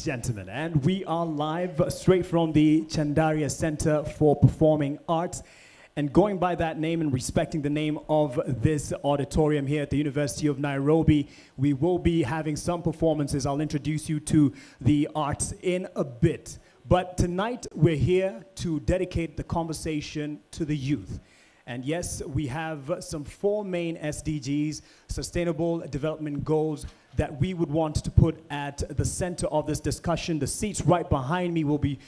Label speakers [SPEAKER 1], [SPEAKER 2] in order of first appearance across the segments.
[SPEAKER 1] gentlemen, and we are live straight from the Chandaria Centre for Performing Arts. And going by that name and respecting the name of this auditorium here at the University of Nairobi, we will be having some performances. I'll introduce you to the arts in a bit. But tonight we're here to dedicate the conversation to the youth. And yes, we have some 4 main SDGs, Sustainable Development Goals, that we would want to put at the center of this discussion. The seats right behind me will be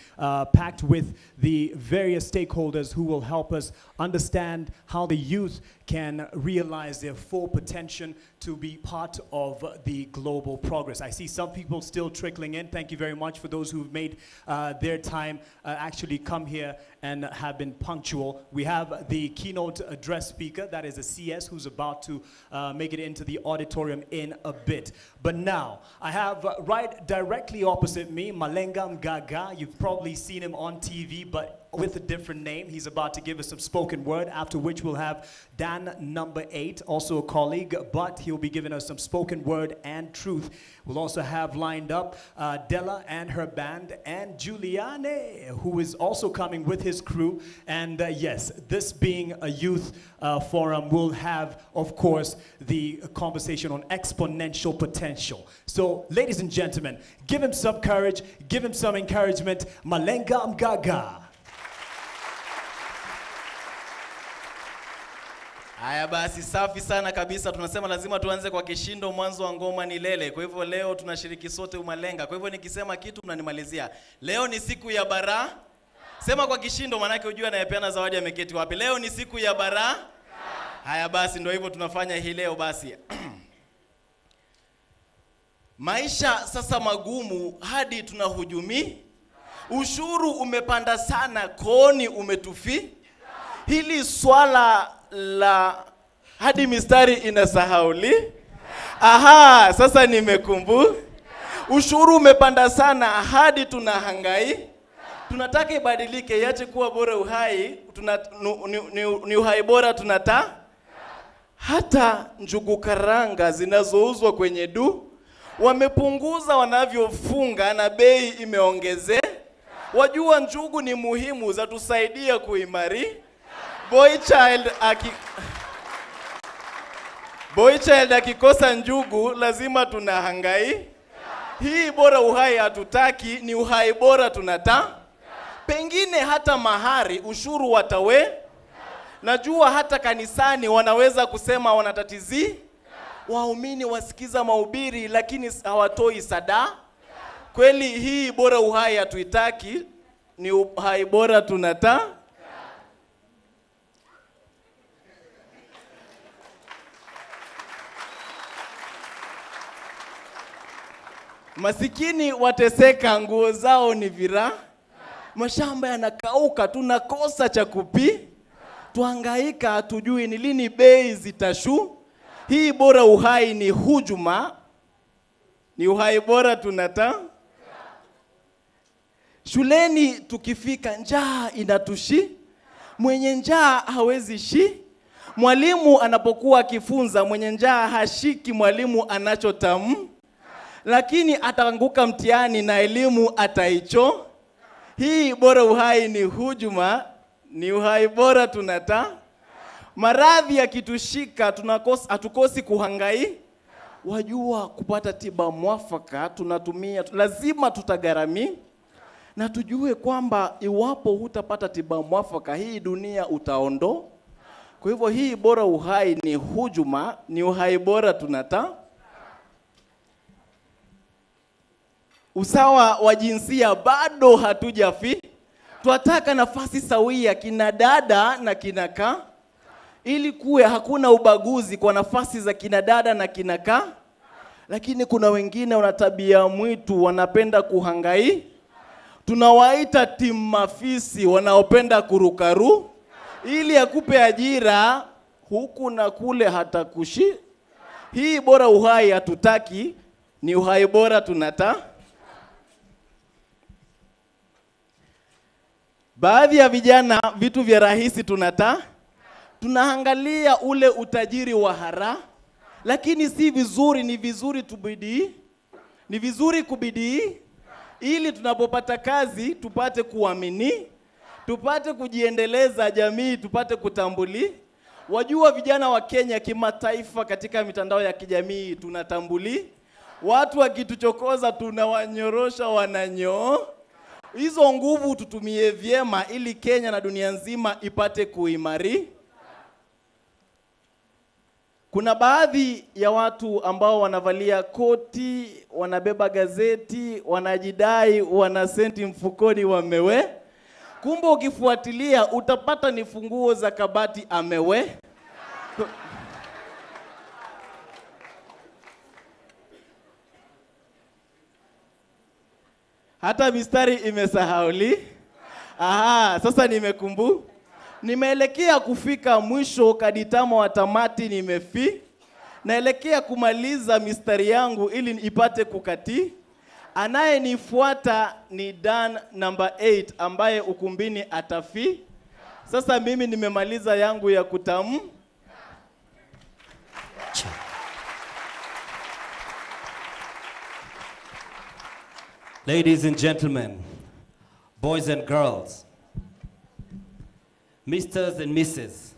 [SPEAKER 1] packed with the various stakeholders who will help us understand how the youth can realize their full potential to be part of the global progress. I see some people still trickling in. Thank you very much for those who've made their time actually come here and have been punctual. We have the keynote address speaker, that is a CS, who's about to make it into the auditorium in a bit. But now, I have right directly opposite me, Malenga Mgaga. You've probably seen him on TV, but with a different name. He's about to give us some spoken word, after which we'll have Dan number 8, also a colleague, but he'll be giving us some spoken word and truth. We'll also have lined up Della and her band, and Giuliane, who is also coming with his crew. And yes, this being a youth forum, we'll have, of course, the conversation on exponential potential. So, ladies and gentlemen, give him some courage, give him some encouragement. Malenga Mgaga.
[SPEAKER 2] Haya basi, safi sana kabisa. Tunasema lazima tuanze kwa kishindo, mwanzo wa ngoma ni lele. Kwa hivyo leo tunashiriki sote Umalenga. Kwa hivyo nikisema kitu mnanimalizia. Leo ni siku ya bara. Sema kwa kishindo, manake ujue anayepeana zawadi ameketi wapi. Leo ni siku ya bara. Haya basi, ndio hivyo tunafanya hii leo basi. Maisha sasa magumu hadi tunahujumi. Ushuru umepanda sana, koni umetufi. Hili swala la hadi mistari inasahauli. Aha, sasa nimekumbu. Ushuru umepanda sana hadi tunahangai. Tunataka ibadilike, iache kuwa bora uhai, ni uhai bora tunata. Hata njugu karanga zinazouzwa kwenye wamepunguza wanavyofunga na bei imeongeze. Wajua njugu ni muhimu, za tusaidia kuimari. Boy child akikosa njugu lazima tunahangai. Hii bora uhai hatutaki, ni uhai bora tunata. Pengine hata mahari ushuru watawe. Najua hata kanisani wanaweza kusema wanatatizi. Waumini wasikiza mahubiri lakini hawatoi sada. Kweli hii bora uhai hatuitaki, ni uhai bora tunata. Masikini wateseka, nguo zao ni vira. Mashamba yanakauka, tunakosa cha kupi. Tuhangaika, hatujui ni lini bei zitashu. Hii bora uhai ni hujuma, ni uhai bora tunata. Shuleni tukifika njaa inatushi. Mwenye njaa hawezi shi. Mwalimu anapokuwa akifunza, mwenye njaa hashiki mwalimu anachotamu. Lakini ataanguka mtihani na elimu ataicho. Hii bora uhai ni hujuma, ni uhai bora tunata. Maradhi yakitushika hatukosi kuhangai. Wajua kupata tiba mwafaka tunatumia, lazima tutagharami. Na tujue kwamba iwapo hutapata tiba mwafaka, hii dunia utaondo. Kwa hivyo hii bora uhai ni hujuma, ni uhai bora tunata. Usawa wa jinsia bado hatujafi. Tunataka nafasi sawia kina dada na kinaka. Ili kuwe hakuna ubaguzi kwa nafasi za kina dada na kinaka. Lakini kuna wengine wana tabia mwitu, wanapenda kuhangai. Tunawaita timu mafisi, wanaopenda kurukaru. Ili akupe ajira huku na kule hatakushi. Hii bora uhai hatutaki, ni uhai bora tunata. Baadhi ya vijana vitu vya rahisi tunata. Tunaangalia ule utajiri wa hara. Lakini si vizuri, ni vizuri tubidii. Ni vizuri kubidii. ili tunapopata kazi tupate kuamini, tupate kujiendeleza jamii, tupate kutambuli. Wajua vijana wa Kenya kimataifa katika mitandao ya kijamii tunatambuli. Watu wakituchokoza tunawanyorosha wananyo. Hizo nguvu tutumie vyema ili Kenya na dunia nzima ipate kuimari. Kuna baadhi ya watu ambao wanavalia koti, wanabeba gazeti, wanajidai wana senti mfukoni wamewe. Kumbe ukifuatilia utapata ni funguo za kabati amewe. Hata mistari imesahauli. Aha, sasa nimeelekea kufika mwisho kaditama wa tamati naelekea kumaliza mistari yangu ili ipate kukati. Anayenifuata ni Dan number 8 ambaye ukumbini atafi. Sasa mimi nimemaliza yangu ya kutamu.
[SPEAKER 3] Ladies and gentlemen, boys and girls, misters and misses,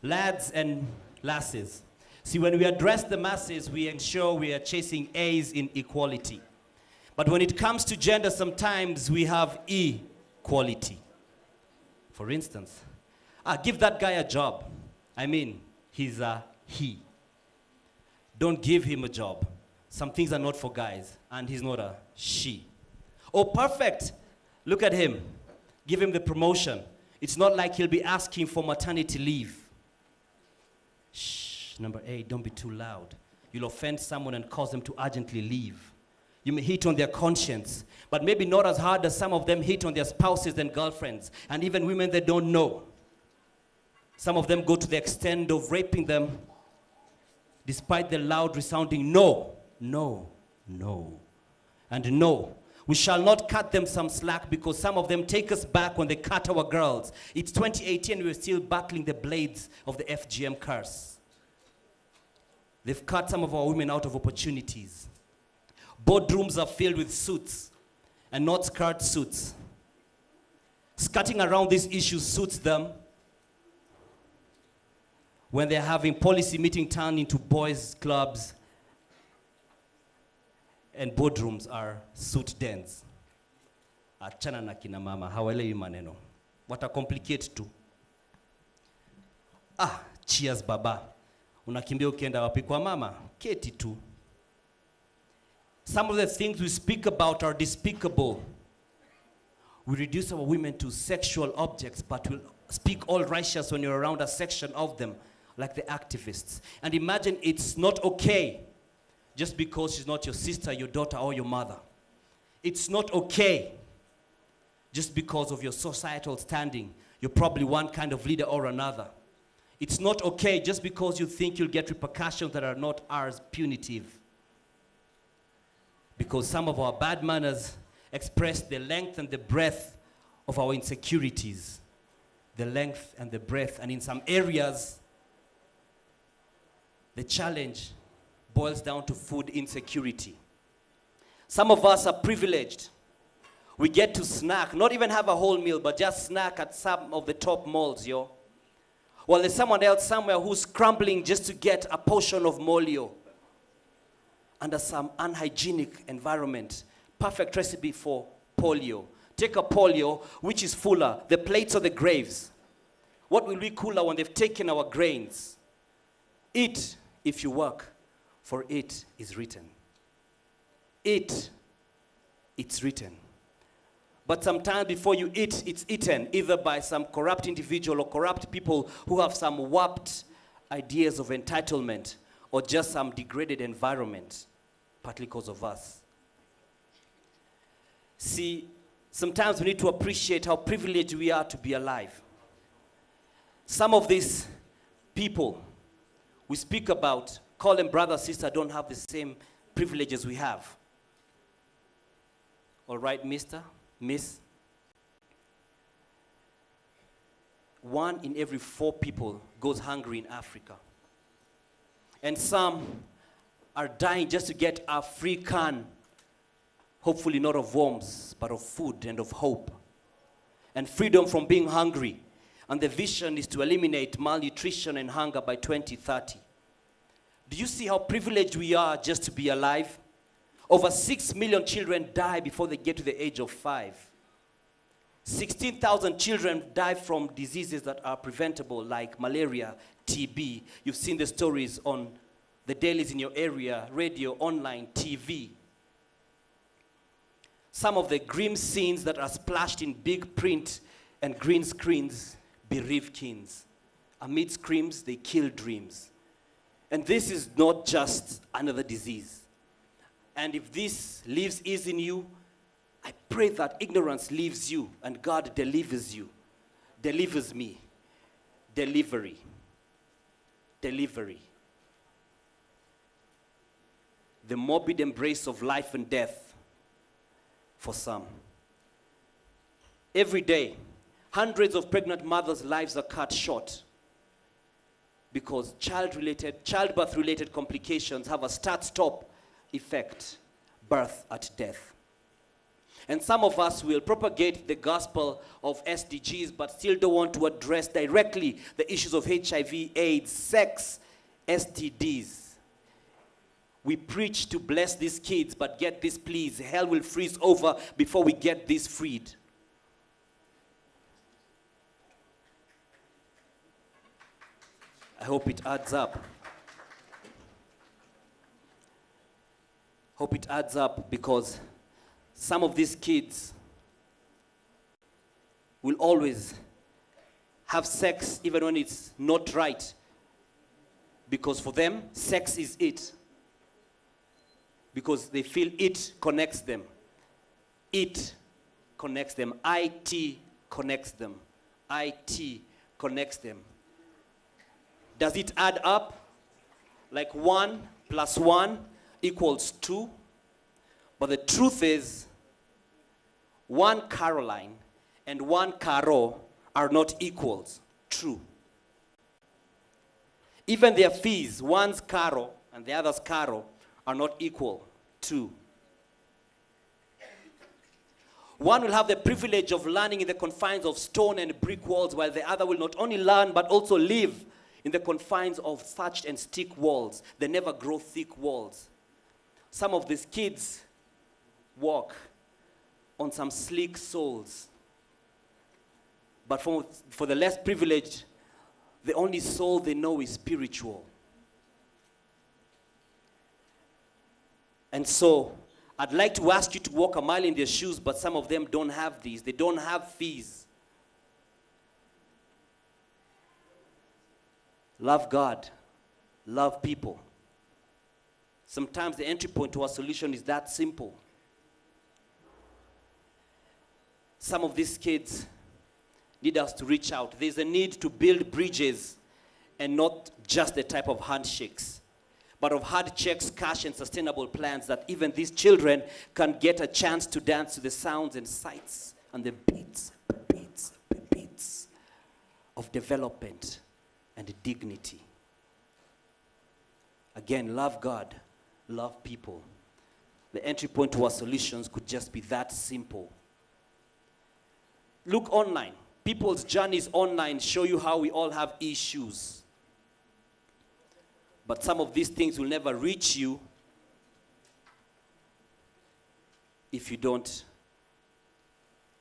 [SPEAKER 3] lads and lasses. See, when we address the masses, we ensure we are chasing A's in equality. But when it comes to gender, sometimes we have equality. For instance, give that guy a job. I mean, he's a he. Don't give him a job. Some things are not for guys, and he's not a she. Oh, perfect. Look at him. Give him the promotion. It's not like he'll be asking for maternity leave. Shh, number 8, don't be too loud. You'll offend someone and cause them to urgently leave. You may hit on their conscience, but maybe not as hard as some of them hit on their spouses and girlfriends, and even women they don't know. Some of them go to the extent of raping them, despite the loud resounding no, no, no, and no. We shall not cut them some slack because some of them take us back when they cut our girls. It's 2018, we're still battling the blades of the FGM curse. They've cut some of our women out of opportunities. Boardrooms are filled with suits and not skirt suits. Skirting around these issues suits them when they're having policy meeting turned into boys' clubs and boardrooms are suit dens. Achana na kina mama, hawelewi maneno. Watacomplicate tu. Cheers baba. Unakimbia ukienda wapi kwa mama? Keti tu. Some of the things we speak about are despicable. We reduce our women to sexual objects, but we'll speak all righteous when you're around a section of them, like the activists. And imagine it's not okay just because she's not your sister, your daughter, or your mother. It's not okay just because of your societal standing. You're probably one kind of leader or another. It's not okay just because you think you'll get repercussions that are not ours, punitive. Because some of our bad manners express the length and the breadth of our insecurities. The length and the breadth. And in some areas, the challenge boils down to food insecurity. Some of us are privileged. We get to snack, not even have a whole meal, but just snack at some of the top malls, yo. While there's someone else somewhere who's scrambling just to get a portion of molio under some unhygienic environment. Perfect recipe for polio. Take a polio, which is fuller, the plates or the graves. What will be cooler when they've taken our grains? Eat if you work, for it is written. Eat, it's written. But sometimes before you eat, it's eaten, either by some corrupt individual or corrupt people who have some warped ideas of entitlement or just some degraded environment, partly because of us. See, sometimes we need to appreciate how privileged we are to be alive. Some of these people we speak about, call them brother, sister, don't have the same privileges we have. All right, mister, miss? 1 in every 4 people goes hungry in Africa. And some are dying just to get a free can Hopefully not of worms, but of food and of hope. And freedom from being hungry. And the vision is to eliminate malnutrition and hunger by 2030. Do you see how privileged we are just to be alive? Over 6 million children die before they get to the age of 5. 16,000 children die from diseases that are preventable, like malaria, TB. You've seen the stories on the dailies in your area, radio, online, TV. Some of the grim scenes that are splashed in big print and green screens bereave kings. Amid screams, they kill dreams. And this is not just another disease. And if this lives is in you, I pray that ignorance leaves you and God delivers you. Delivers me. Delivery. Delivery. The morbid embrace of life and death for some. Every day, hundreds of pregnant mothers' lives are cut short because childbirth-related complications have a start-stop effect, birth at death. And some of us will propagate the gospel of SDGs, but still don't want to address directly the issues of HIV, AIDS, sex, STDs. We preach to bless these kids, but get this please, hell will freeze over before we get this freed. I hope it adds up. Hope it adds up, because some of these kids will always have sex even when it's not right, because for them, sex is it. Because they feel it connects them. It connects them. IT connects them. IT connects them. Does it add up? Like 1 + 1 equals 2? But the truth is, 1 Caroline and 1 Caro are not equals. True. Even their fees, one's Caro and the other's Caro, are not equal. 2. One will have the privilege of learning in the confines of stone and brick walls, while the other will not only learn but also live in the confines of thatched and stick walls. They never grow thick walls. Some of these kids walk on some sleek soles. But for the less privileged, the only soul they know is spiritual. And so, I'd like to ask you to walk a mile in their shoes, but some of them don't have these. They don't have fees. Love God. Love people. Sometimes the entry point to our solution is that simple. Some of these kids need us to reach out. There's a need to build bridges, and not just the type of handshakes, but of hard checks, cash, and sustainable plans that even these children can get a chance to dance to the sounds and sights and the beats of development and dignity. Again, love God, love people. The entry point to our solutions could just be that simple. Look online. People's journeys online show you how we all have issues. But some of these things will never reach you if you don't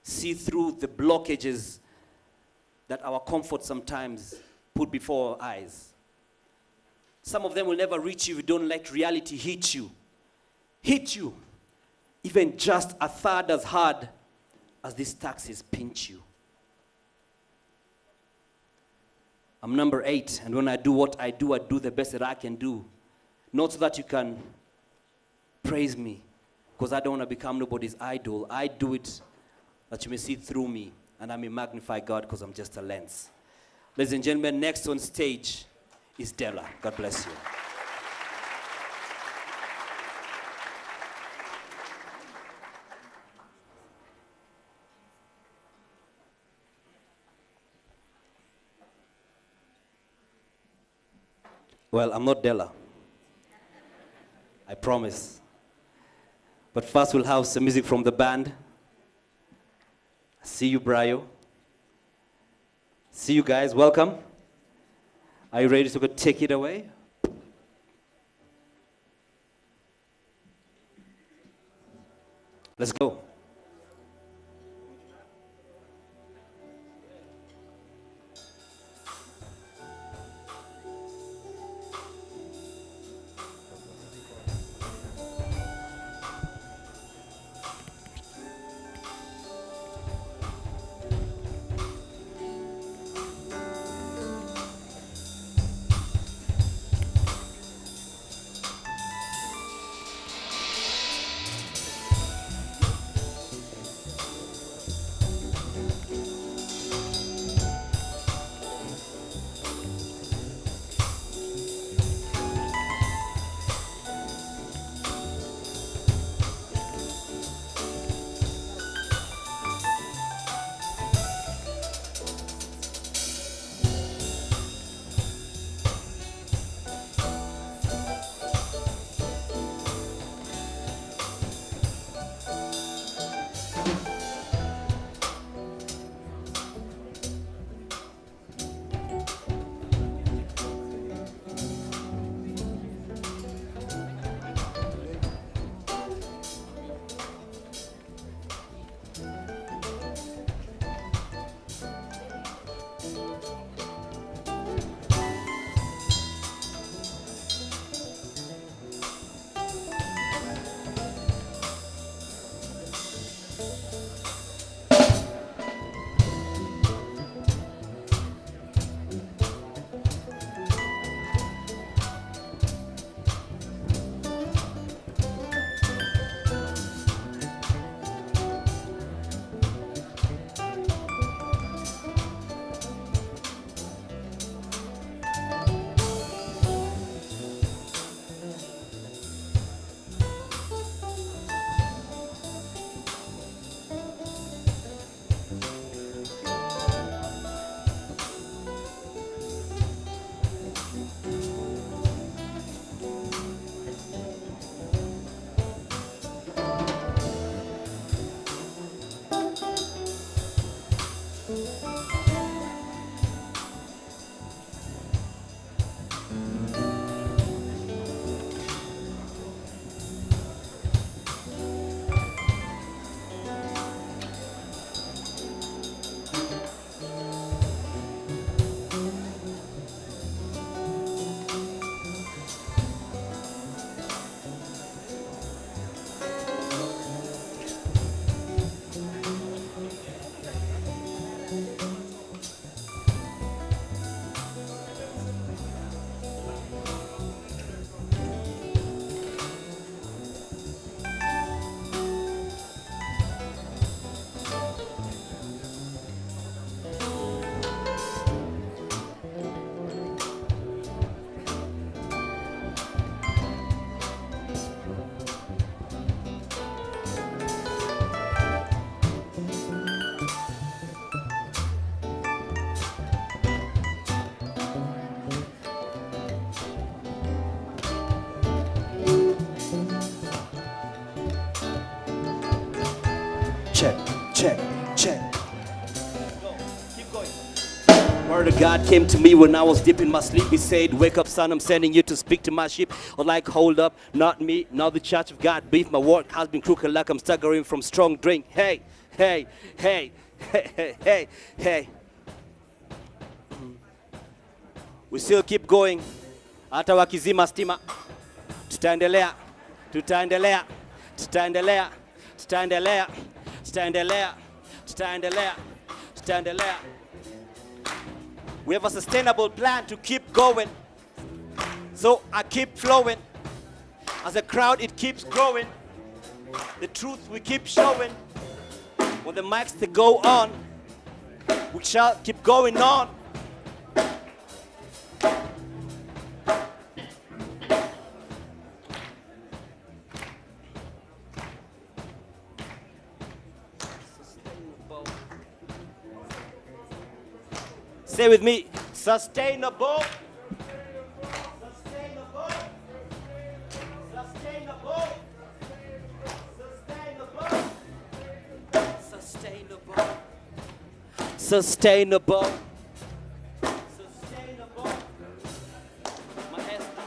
[SPEAKER 3] see through the blockages that our comfort sometimes put before our eyes. Some of them will never reach you if you don't let reality hit you. Hit you, even just a third as hard as these taxes pinch you. I'm number 8, and when I do what I do the best that I can do. Not so that you can praise me, because I don't want to become nobody's idol. I do it that you may see through me, and I may magnify God because I'm just a lens. Ladies and gentlemen, next on stage is Della. God bless you. Well, I'm not Della. I promise. But first we'll have some music from the band. See you, Brayo. See you guys, welcome. Are you ready to go take it away? Let's go. Check, check, check. Go. Keep going. Word of God came to me when I was deep in my sleep. He said, wake up, son, I'm sending you to speak to my sheep. Or like, hold up, not me, not the church of God. Beef, my work has been crooked like I'm staggering from strong drink. Hey, hey, hey, hey, hey, hey, hey. We still keep going. Hata wakizima stima. Tutaendelea, tutaendelea, tutaendelea, tutaendelea, tutaendelea, tutaendelea, tutaendelea. We have a sustainable plan to keep going. So I keep flowing. As a crowd, it keeps growing. The truth we keep showing. When the mics they go on, we shall keep going on. Say with me, sustainable. Sustainable. Sustainable. Sustainable. Sustainable. Maestro.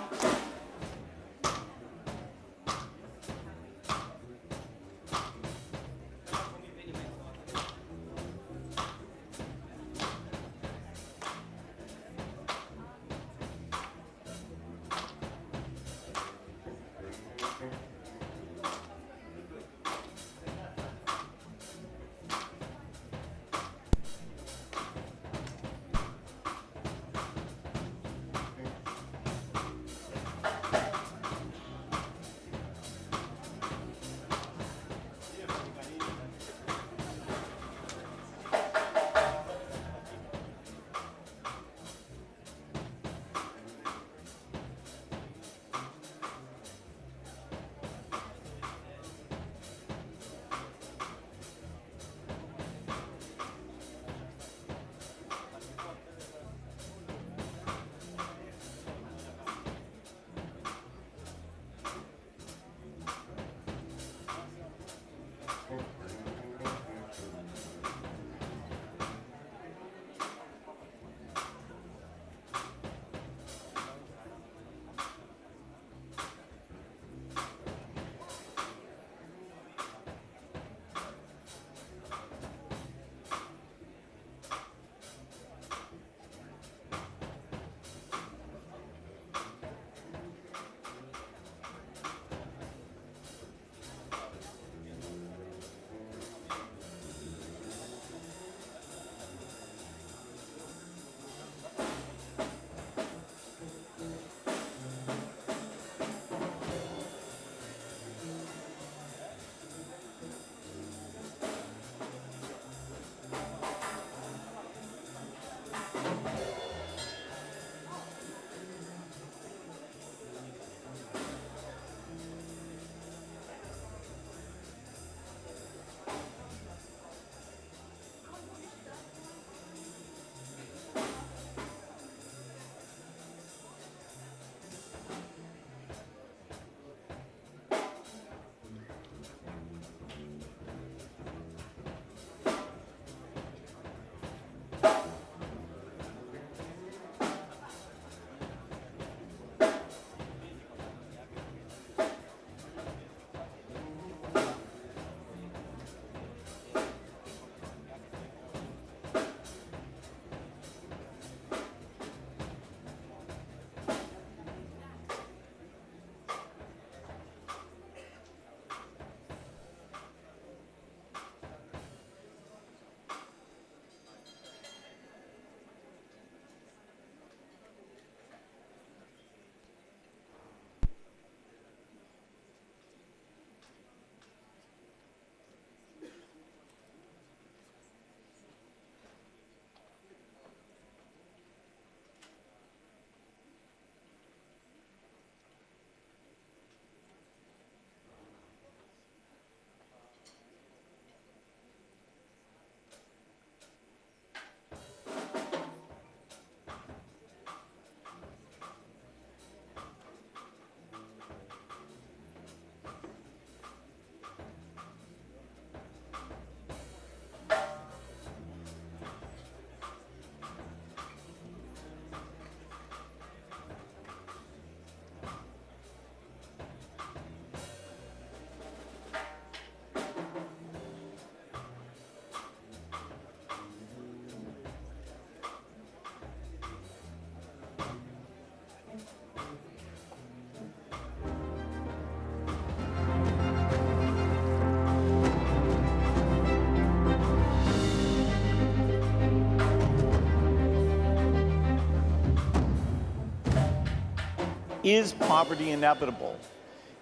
[SPEAKER 4] Is poverty inevitable?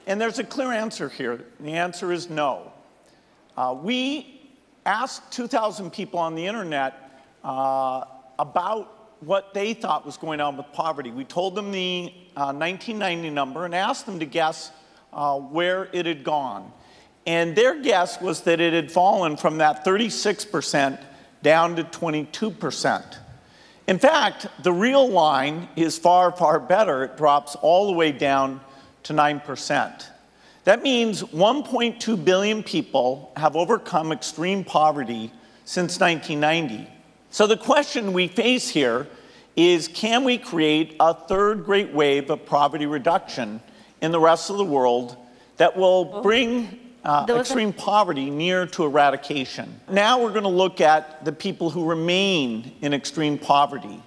[SPEAKER 4] And there's a clear answer here. The answer is no. We asked 2,000 people on the internet about what they thought was going on with poverty. We told them the 1990 number and asked them to guess where it had gone. And their guess was that it had fallen from that 36% down to 22%. In fact, the real line is far, far better. It drops all the way down to 9%. That means 1.2 billion people have overcome extreme poverty since 1990. So the question we face here is, can we create a third great wave of poverty reduction in the rest of the world that will bring extreme poverty near to eradication? Now we're going to look at the people who remain in extreme poverty.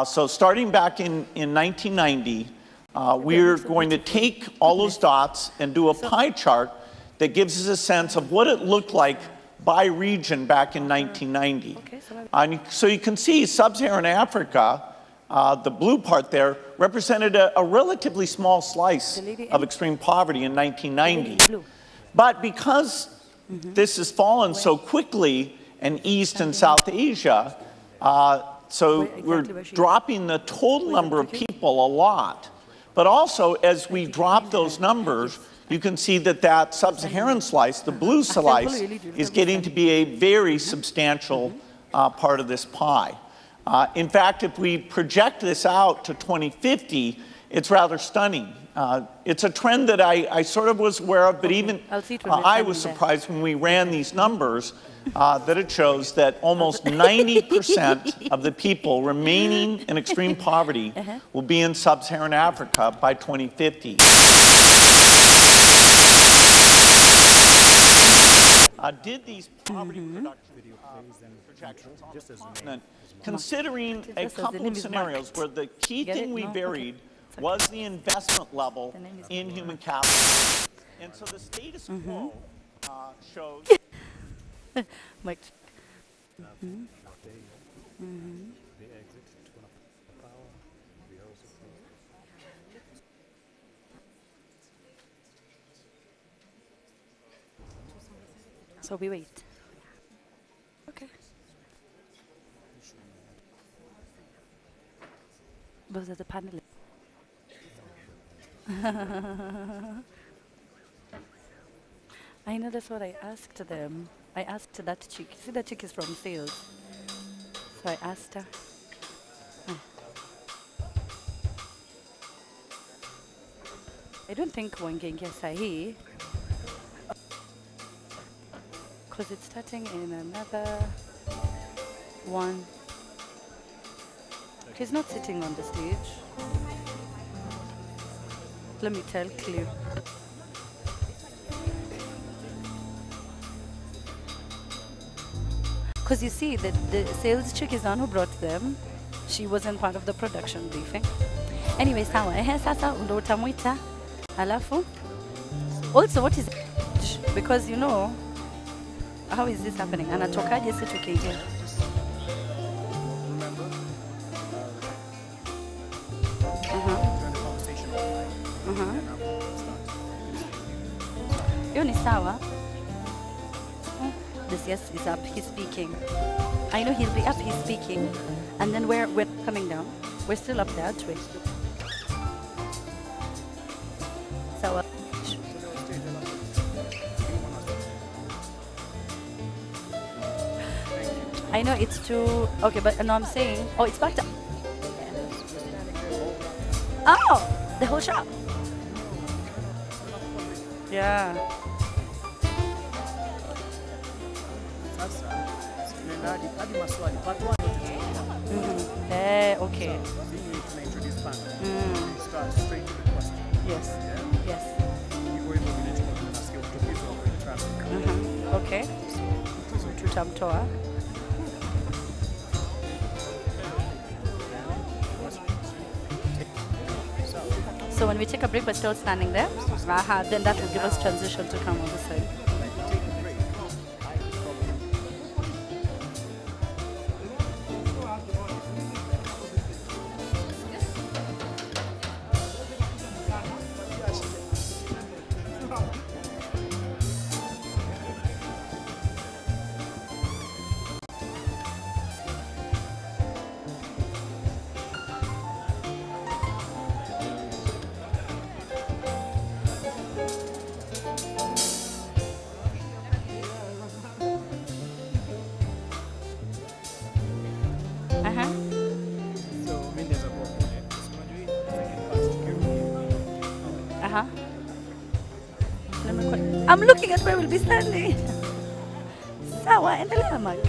[SPEAKER 4] So starting back in 1990, we're going to take all those dots and do a pie chart that gives us a sense of what it looked like by region back in 1990. So you can see sub-Saharan Africa, the blue part there, represented a relatively small slice of extreme poverty in 1990. But because this has fallen so quickly in East and South Asia, so we're dropping the total number of people a lot. But also, as we drop those numbers, you can see that that sub-Saharan slice, the blue slice, is getting to be a very substantial part of this pie. In fact, if we project this out to 2050, it's rather stunning. It's a trend that I sort of was aware of, but even I was surprised when we ran these numbers that it shows that almost 90% of the people remaining in extreme poverty will be in sub-Saharan Africa by 2050. Did these poverty reduction projections on the continent, considering a couple of scenarios where the key thing we varied was the investment level in human capital. And so the status quo shows...
[SPEAKER 5] So we wait. Okay. Those are the panelists. I know, that's what I asked them. I asked that chick. See, that chick is from sales. So I asked her. I don't think wangeingia sahi, because it's starting in another one. He's not sitting on the stage. Let me tell Cleo. Because you see, the sales chick is the one who brought them. She wasn't part of the production briefing. Anyway, sawa. Sasa ndo utamuita. Alafu. Also, what is... Because, you know, how is this happening? Anatokaje si tukiingia? Hiyo ni sawa. This yes is up, he's speaking. I know he'll be up, he's speaking. And then we're coming down. We're still up there, aren't we? So, I know it's too... Okay, but no, I'm saying... Oh, it's back to... Oh! The whole shop. Yeah. Okay. Yes. Yes. Okay. Tutamtoa. So when we take a break, we're still standing there. Then that will give us transition to come on this side. I'm looking at where we'll be standing. Sawa, endelea Mark.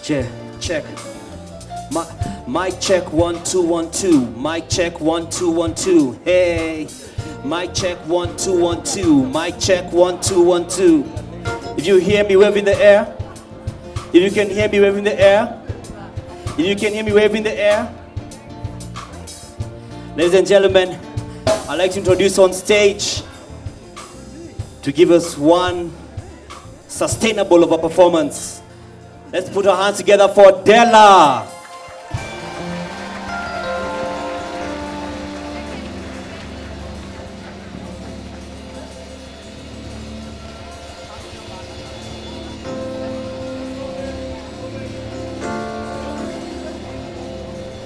[SPEAKER 3] Check. Check. Mic check 1 2 1 2. Mic check 1 2 1 2. Hey. Mic check 1 2 1 2. Mic check 1 2 1 2. If you hear me wave in the air, if you can hear me wave in the air, if you can hear me wave in the air. Ladies and gentlemen, I'd like to introduce on stage to give us one sustainable of a performance. Let's put our hands together for Della.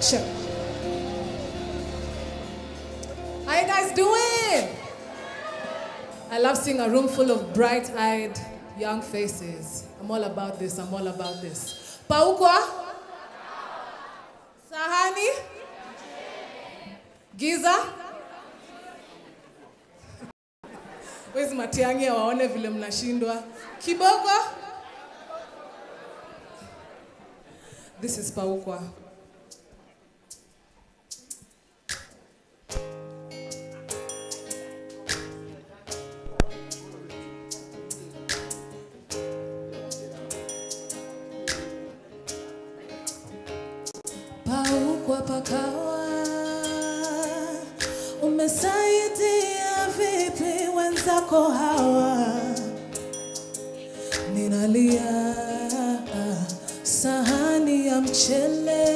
[SPEAKER 6] Sure. How you guys doing? I love seeing a room full of bright-eyed young faces. I'm all about this, I'm all about this. Paukwa? Sahani? Giza? Where's Matiang'i waone vile mnashindwa? Kiboko? This is Paukwa. Paukwa pakawa, umesaidia vipi wenzako hawa? Ninalia sahani ya mchele,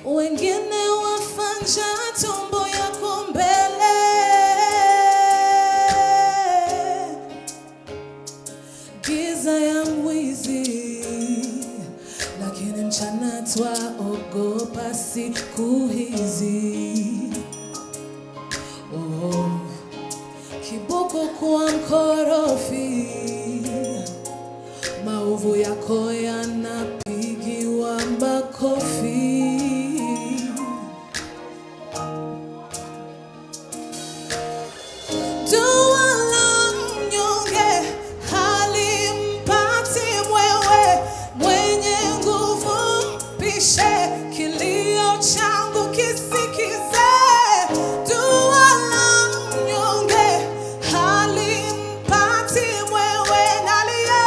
[SPEAKER 6] wengine wafanja tumbo yako mbele. Giza ya mwizi, lakini mchana twaogopa siku hizi. Oh, kiboko kuwa mkorofi, maovu yako yanapigiwa makofi. Kilio changu kisikize, dua la mnyonge halimpati mwewe. Nalia,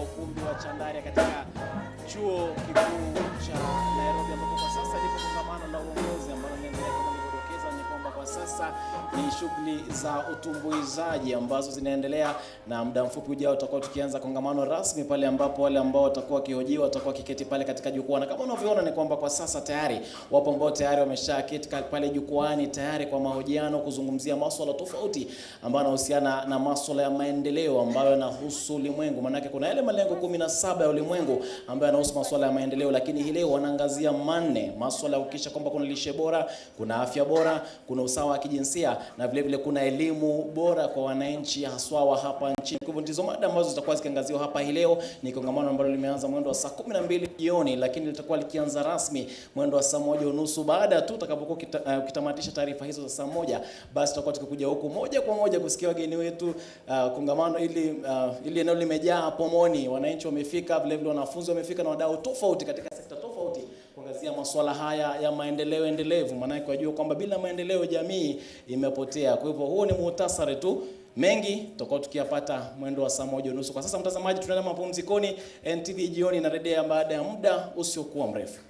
[SPEAKER 2] ukumbi wa Chandaria katika chuo kikuu cha Nairobi, ambapo kwa sasa lipo kongamano la uongozi ambalo linaendelea. Kama nilivyodokeza ni kwamba kwa sasa ni shughuli za utumbuizaji ambazo zinaendelea, na muda mfupi ujao tutakuwa tukianza kongamano rasmi pale ambapo wale ambao watakuwa kihojiwa watakuwa kiketi pale katika jukwaa. Na kama unavyoona ni kwamba kwa sasa tayari wapo ambao tayari wameshaketi pale jukwaani tayari kwa mahojiano kuzungumzia masuala tofauti ambayo yanahusiana na masuala ya maendeleo ambayo yanahusu ulimwengu. Maana kuna yale malengo 17 ya ulimwengu ambayo yanahusu masuala ya maendeleo, lakini hii leo wanaangazia 4 masuala ya kuhakikisha kwamba kuna lishe bora, kuna afya bora, kuna usawa wa kijinsia na vile vile kuna elimu bora kwa wananchi haswa wa hapa nchini. Kwa hivyo ndizo mada ambazo zitakuwa zikiangaziwa hapa hii leo. Ni kongamano ambalo limeanza mwendo wa saa 12 jioni, lakini litakuwa likianza rasmi mwendo wa saa 1:30 baada tu utakapokuwa ukitamatisha taarifa hizo za saa 1. Basi tutakuwa tukikuja huku moja kwa moja kusikia wageni wetu. Kongamano ili eneo limejaa pomoni, wananchi wamefika, vile vile wanafunzi wamefika na wadau tofauti katika sekta tofauti kuangazia masuala haya ya maendeleo endelevu. Maana yake wajua kwamba bila maendeleo jamii imepotea. Kwa hivyo huo ni muhtasari tu, mengi tutakuwa tukiyapata mwendo wa saa 1:30. Kwa sasa mtazamaji, tunaenda mapumzikoni. NTV jioni inarejea baada ya muda usiokuwa mrefu.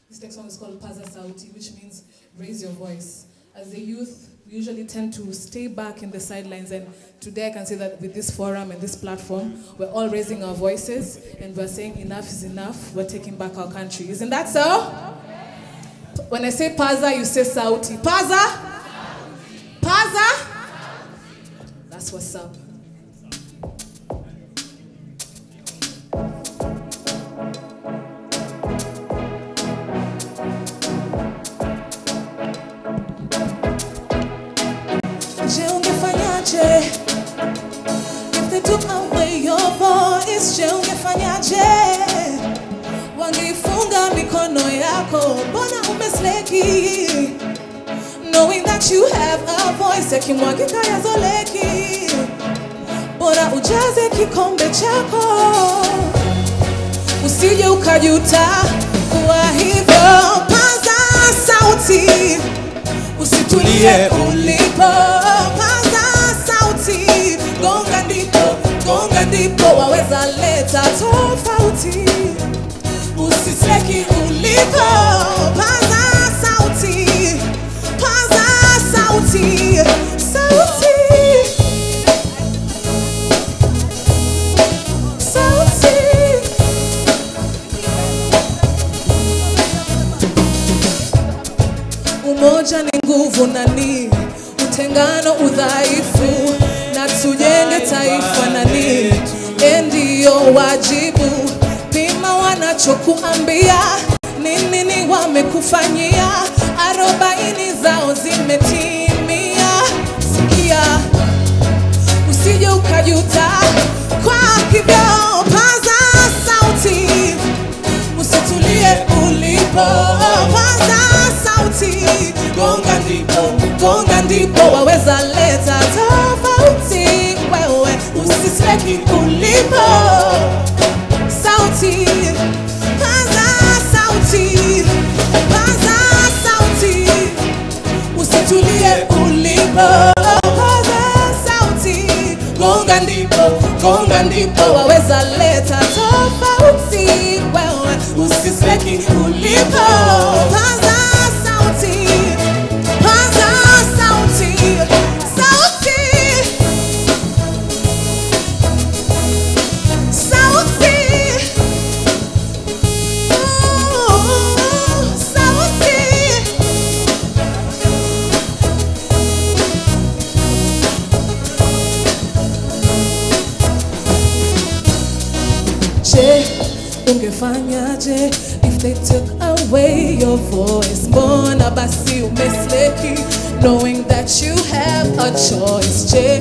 [SPEAKER 6] This next song is called Paza Sauti, which means raise your voice. As a youth, we usually tend to stay back in the sidelines, and today I can say that with this forum and this platform, we're all raising our voices and we're saying enough is enough, we're taking back our country. Isn't that so? When I say Paza, you say Sauti. Paza? Paza? That's what's up.
[SPEAKER 7] If they took away your voice, je ungefanyaje? Wangefunga mikono yako, mbona umesleki? Knowing that you have a voice, yakimwagika yazoleki. Bora ujaze kikombe chako, usije ukajuta kuwa hivyo. Paza sauti, usitulie ulipo. Paza sauti, gonga ndipo ndipo waweza leta tofauti. Usiseki ulipo, paza sauti, paza sauti, sauti, sauti. Umoja ni nguvu nani, utengano udhaifu, na tujenge taifa nani, ndio wajibu. Pima wanachokuambia, nini ni wamekufanyia, 40 zao zimetimia. Sikia, usije ukajuta kwa hivyo, paza sauti, usitulie ulipo, paza sauti, gonga ndipo waweza leta tofauti. Wewe usiseki ulipo, sauti, paza sauti, paza sauti, usitulie ulipo, paza sauti, gonga ndipo waweza leta tofauti. Wewe usiseki ulipo, paza sauti, paza sauti, sauti, sauti, sauti. Je, ungefanyaje if they took away your voice? Mbona basi umesleki, knowing that you have a choice? Je,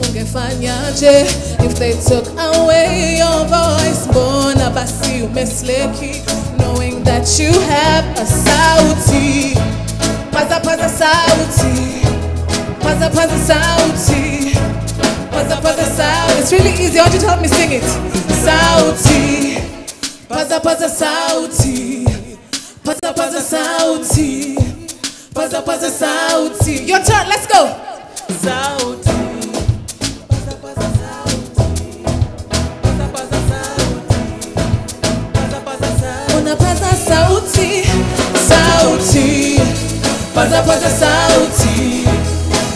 [SPEAKER 7] ungefanyaje if they took away your voice? Mbona basi umesleki, knowing that you have a sauti, paza paza sauti, paza paza sauti, paza paza sauti. It's really easy, I want you to help me sing it. Sauti, paza paza sauti, paza paza sauti, paza paza sauti. Your turn, let's go. Sauti, paza paza sauti, paza paza sauti, paza paza sauti. Una paza sauti, sauti, paza paza sauti,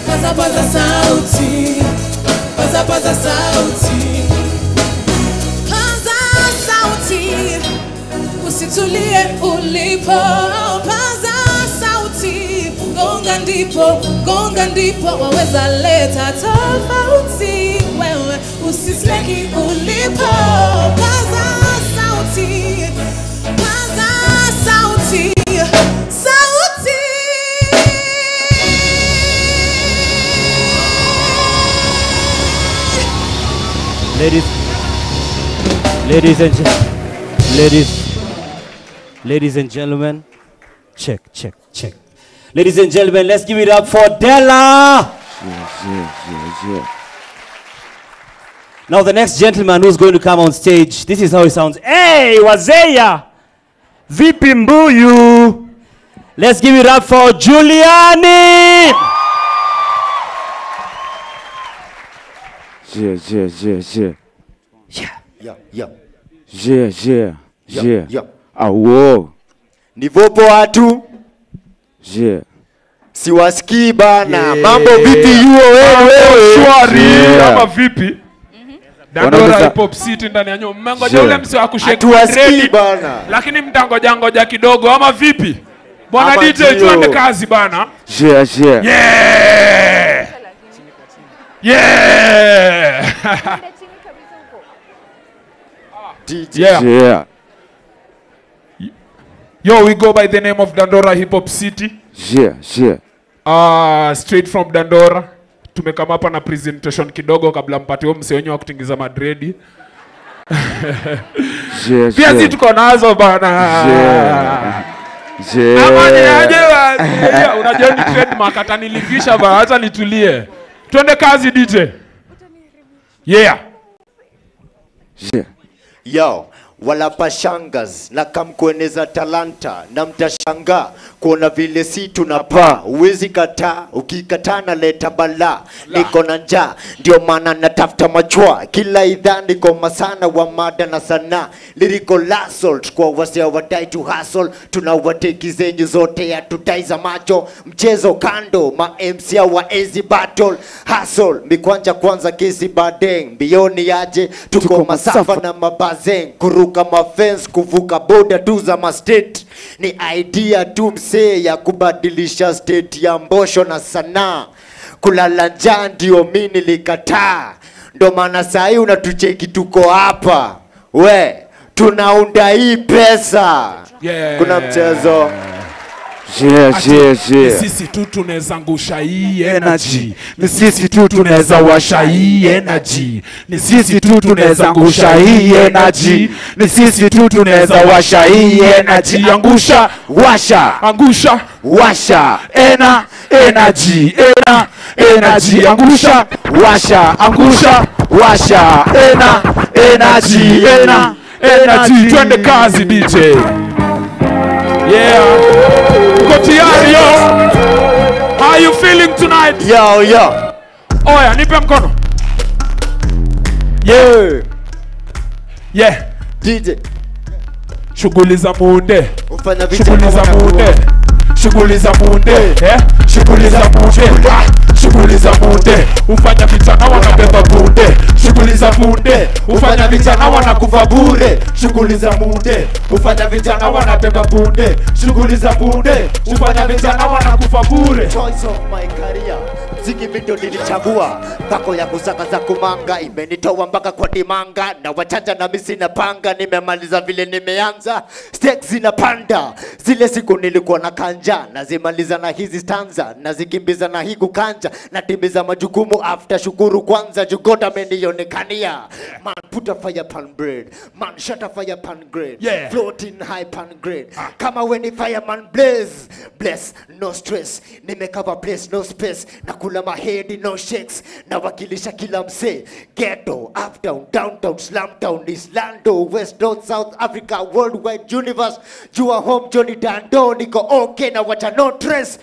[SPEAKER 7] paza paza sauti, paza paza sauti. Usitulie ulipo, paza sauti, gonga ndipo waweza leta tofauti. Wewe usisleki ulipo, paza sauti, paza sauti, sauti.
[SPEAKER 3] Ladies and gentlemen, check. Ladies and gentlemen, let's give it up for Della.
[SPEAKER 8] Yeah.
[SPEAKER 3] Now the next gentleman who's going to come on stage, this is how he sounds. Hey, Wazeya! Vipi mbuyu! Let's give it up for Giuliani!
[SPEAKER 8] Yeah. Awo.
[SPEAKER 9] Nivopo watu.
[SPEAKER 8] Yeah.
[SPEAKER 9] Siwasikii bana. Mambo vipi yuo wewe?
[SPEAKER 10] Shwari ama vipi? Dandora hip hop city ndani ya nyumba. Mmengoja ule msi wa kushake ready
[SPEAKER 9] bana.
[SPEAKER 10] Lakini mtangoja kidogo ama vipi? Bwana DJ tuende kazi bana. Yeah.
[SPEAKER 8] Yeah.
[SPEAKER 10] Yo, we go by the name of Dandora Hip Hop City.
[SPEAKER 8] Yeah.
[SPEAKER 10] Straight from Dandora. Tumekama hapa na presentation kidogo kabla mpate mse wenyewe wa kutingiza madredi. Pia zi tuko nazo bana. Amani aje bana. Unajua ni trademark atanilivisha bana, hata nitulie. Twende kazi DJ. Yeah.
[SPEAKER 9] Yo, wala pashangas na kamkueneza talanta na mtashangaa kuona vile si tunapaa. Uwezi kataa, ukikataa na leta bala. Niko na njaa ndio maana natafuta machwa. Kila idhaa niko masana wa mada na sana. Lyrical assault kwa wase wadai to hustle. Tunawateki zenyu zote ya tutaiza macho. Mchezo kando ma MC wa easy battle. Hustle mikwanja kwanza kesi badeng. Bioni aje tuko masafa na mabazeng. Kuruka mafence kuvuka boda tu za ma state. Ni idea tu msee ya kubadilisha state ya mbosho na sanaa. Kulala njaa ndio mimi nilikataa. Ndo maana sahi unatucheki tuko hapa. We, tunaunda hii pesa. Kuna mchezo.
[SPEAKER 10] Sisi tu tunaweza ngusha hii energy. Ni sisi tu tunaweza washa hii energy. Ni sisi tu tunaweza ngusha hii energy. Ni sisi tu tunaweza washa hii energy. Angusha, washa, angusha, washa. Energy, energy. Angusha, washa, angusha, washa. Energy, energy. Twende kazi DJ. Yeah. Uko tayari yo? How are you feeling tonight?
[SPEAKER 9] Yo, yo.
[SPEAKER 10] Oya, nipe mkono. Yeah. Yeah.
[SPEAKER 9] DJ.
[SPEAKER 10] Shughuli za munde.
[SPEAKER 9] Ufanya
[SPEAKER 10] shughuli za munde. Shughuli za munde. Shughuli za munde. Shughuli za munde. Ufanya vijana wanabeba bunde. Shughuli za munde. Ufanya vijana wanakufa bure. Shughuli za munde. Ufanya vijana wanabeba bunde. Shughuli za bunde. Ufanya vijana wanakufa bure.
[SPEAKER 9] Choice of my career. Mziki video nilichagua. Pako ya kusaka za kumanga. Imenitoa mpaka kwa dimanga. Na wachanja na misi na panga. Nimemaliza vile nimeanza. Stakes zinapanda. Zile siku nilikuwa na kanja. Nazimaliza na hizi stanza. Nazikimbiza na hii kukanja. Natimiza majukumu after shukuru kwanza. Jugota menionekania. Man put a fire pan bread. Man shut a fire pan grade.
[SPEAKER 10] Yeah.
[SPEAKER 9] Floating high pan grade. Kama when the fireman blaze. Bless, no stress. Nimekava place, no space. Nakula mahedi, no shakes. Nawakilisha kila mse. Ghetto, uptown, downtown, slumtown, Islando, West, North, South Africa, worldwide universe. You are home, Johnny Dando. Niko okay na wacha no stress.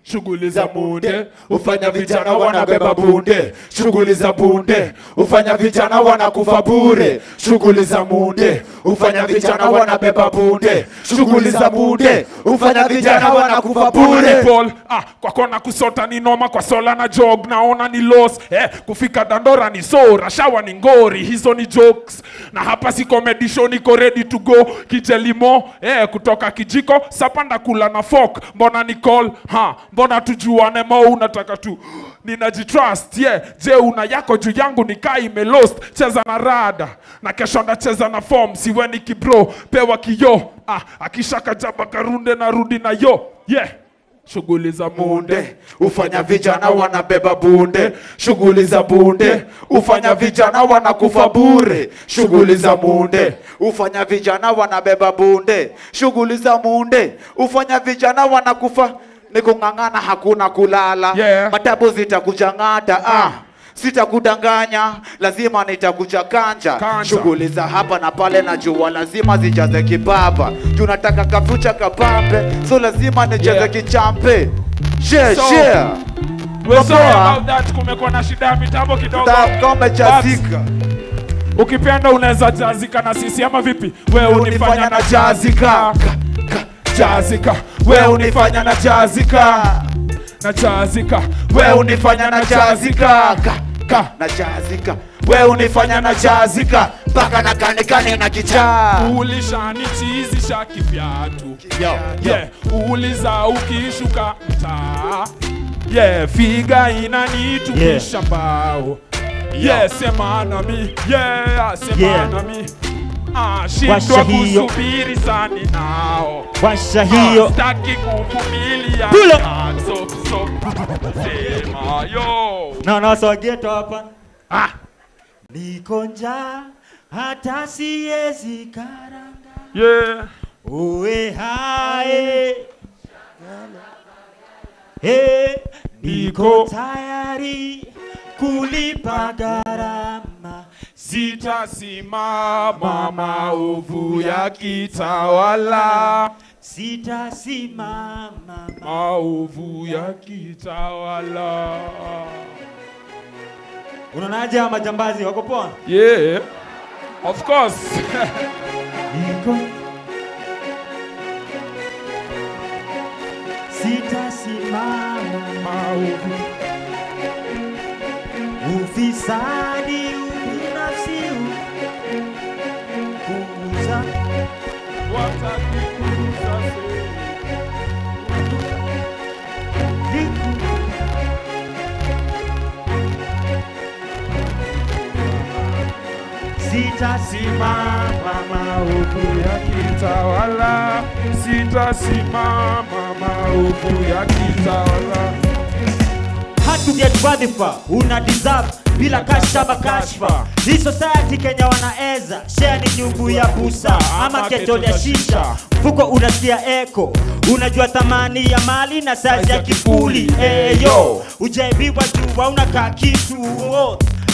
[SPEAKER 10] Shughuli za bunde, ufanya vijana wanabeba bunde. Shughuli za bunde, ufanya vijana wanakufa bure. Shughuli za bunde, ufanya vijana wanabeba bunde. Shughuli za bunde, ufanya vijana wanakufa bure. Paul, kwa kona kusota ni noma, kwa sola na jog naona ni loss. Kufika Dandora ni sora, shawa ni ngori, hizo ni jokes. Na hapa si comedy show, niko ready to go. Kijelimo, kutoka kijiko, sapanda kula na fork. Mbona ni call, mbona tujuane mo unataka tu ninajitrust, je una yako juu yangu nikaa imelost. Cheza na rada na kesho ndacheza na form. Siweni kibro, pewa kiyo. Akishaka jaba karunde na rudi na yo. Shughuli za munde, ufanya vijana wanabeba bunde. Shughuli za bunde, ufanya vijana wanakufa bure. Shughuli za munde, ufanya vijana wanabeba bunde. Shughuli za munde, ufanya vijana wanakufa. Nikungangana hakuna kulala. Matabu zitakujangata. Sitakudanganya, lazima nitakuja kanja. Shughuli za hapa na pale na jua lazima zijaze kibaba. Tunataka kafucha kapambe, so lazima nijaze kichampe. Share. We're sorry about that, kumekuwa na shida ya mitambo kidogo. Kama jazika. Ukipenda unaweza jazika na sisi ama vipi? Wewe unifanya na jazika. Jazika, wewe unifanya na jazika. Na jazika, wewe unifanya na jazika. Na jazika, wewe unifanya na jazika. Paka na kane na kichaa. Ulishanitizisha kivyatu. Uliza ukishuka mtaa. Figa inanitukisha mbao. Sema na mi. Sema na mi. Shindwa kusubiri sani nao.
[SPEAKER 11] Washa hiyo.
[SPEAKER 10] Staki kuvumilia. Sema yo.
[SPEAKER 11] Na so geto hapa. Niko njaa hata siwezi karanga. Uwe hae. Niko tayari kulipa gharama.
[SPEAKER 10] Sitasimama maovu yakitawala.
[SPEAKER 11] Sitasimama
[SPEAKER 10] maovu yakitawala.
[SPEAKER 11] Unaonaje ama majambazi wako poa?
[SPEAKER 10] Yeah. Of course.
[SPEAKER 11] Niko sitasimama maovu. Ufisadi, ubinafsi, kuuza
[SPEAKER 10] watakikuza
[SPEAKER 11] sitasimama
[SPEAKER 10] maovu yakitawala. Sitasimama maovu yakitawala.
[SPEAKER 11] Hard to get wadhifa, una deserve bila kashfa kashfa. Hii society Kenya wanaeza share ni nyumbu ya busa ama ketol ya shisha. Mfuko unasikia eko, unajua thamani ya mali na size ya kifuli. Yo, ujaibiwa jua unakaa kitu.